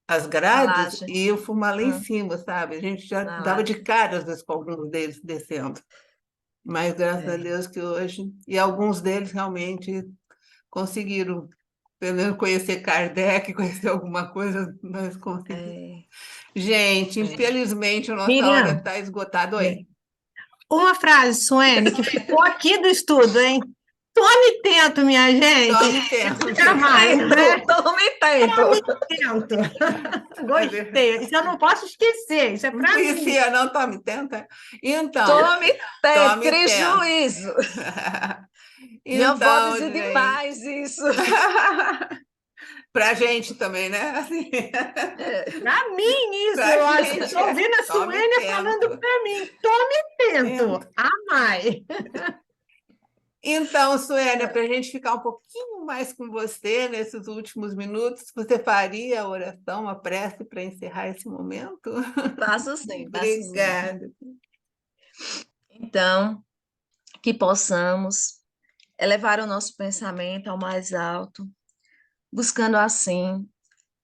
A grades laje. e ia fumar lá em cima, sabe? A gente já Na dava de laje. cara, às vezes, com alguns deles descendo. Mas graças a É. Deus que hoje, e alguns deles realmente conseguiram, pelo menos conhecer Kardec, conhecer alguma coisa, nós conseguimos. É. Gente, É. infelizmente a nossa hora Miriam, está esgotada. Oi. uma frase, Suene, que ficou aqui do estudo, hein? Tome tento, minha gente. Tome tempo. Jamais, né? Tome tempo. Tento. É verdade. Gostei. Isso eu não posso esquecer. Isso é Não para mim. conhecia, não, tome tempo. Então, Tome tempo. tome Crie tempo. juízo. Minha avó Então, dizia gente. demais isso. Pra gente também, né? Assim, Para mim, isso. pra Eu gente, estou ouvindo a tome Suênia falando tempo. para mim. Tome tento. Tempo. Amai. Então, Suélia, para a gente ficar um pouquinho mais com você nesses últimos minutos, você faria a oração, a prece para encerrar esse momento? Faço sim, faço sim. Obrigada. Então, que possamos elevar o nosso pensamento ao mais alto, buscando assim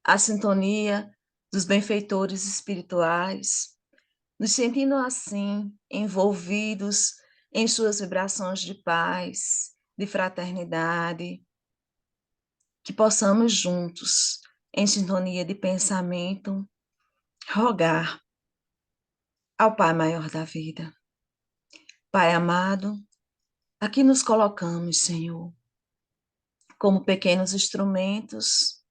a sintonia dos benfeitores espirituais, nos sentindo assim envolvidos em suas vibrações de paz, de fraternidade, que possamos juntos, em sintonia de pensamento, rogar ao Pai maior da vida. Pai amado, aqui nos colocamos, Senhor, como pequenos instrumentos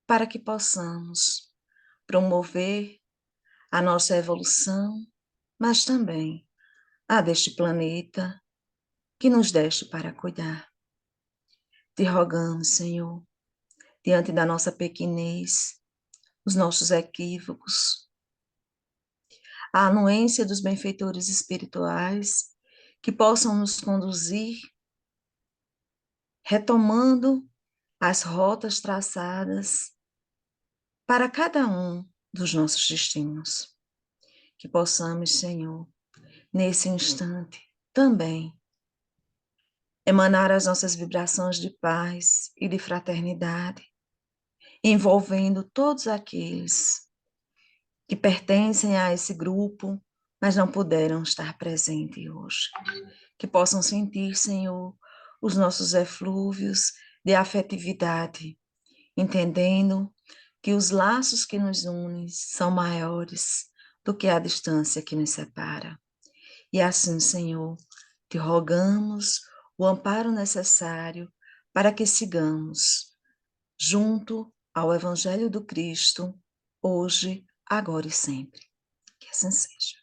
para que possamos promover a nossa evolução, mas também a deste planeta que nos deste para cuidar. Te rogamos, Senhor, diante da nossa pequenez, os nossos equívocos, a anuência dos benfeitores espirituais que possam nos conduzir, retomando as rotas traçadas para cada um dos nossos destinos. Que possamos, Senhor, nesse instante, também emanar as nossas vibrações de paz e de fraternidade, envolvendo todos aqueles que pertencem a esse grupo, mas não puderam estar presentes hoje. Que possam sentir, Senhor, os nossos eflúvios de afetividade, entendendo que os laços que nos unem são maiores do que a distância que nos separa. E assim, Senhor, te rogamos o amparo necessário para que sigamos junto ao Evangelho do Cristo, hoje, agora e sempre. Que assim seja.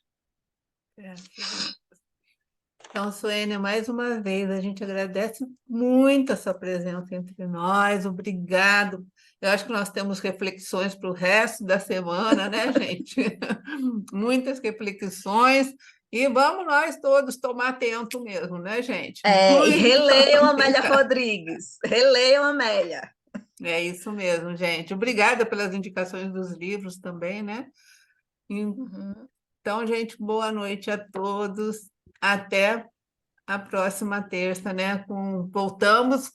Então, Suênia, mais uma vez, a gente agradece muito a sua presença entre nós, obrigado. Eu acho que nós temos reflexões para o resto da semana, né, gente? Muitas reflexões, e vamos nós todos tomar atento mesmo, né, gente? E Muito releiam Amélia obrigada. Rodrigues, releiam Amélia. É isso mesmo, gente. Obrigada pelas indicações dos livros também, né? Então, gente, boa noite a todos. Até a próxima terça, né? Voltamos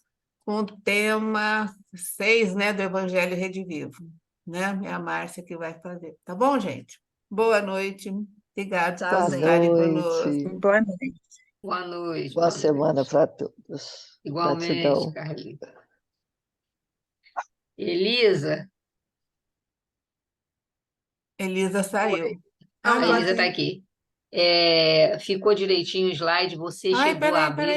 com o tema 6, né, do Evangelho Redivivo, né? É a Márcia que vai fazer. Tá bom, gente? Boa noite. Obrigado por Boa estarem conosco. noite. Boa noite. Boa noite. Boa Boa semana noite. para todos. Igualmente, Gratidão. Carlinhos. Elisa, Elisa saiu. a Ah, Elisa está tem. aqui. Ficou direitinho o slide, você Ai, chegou a peraí, abrir peraí.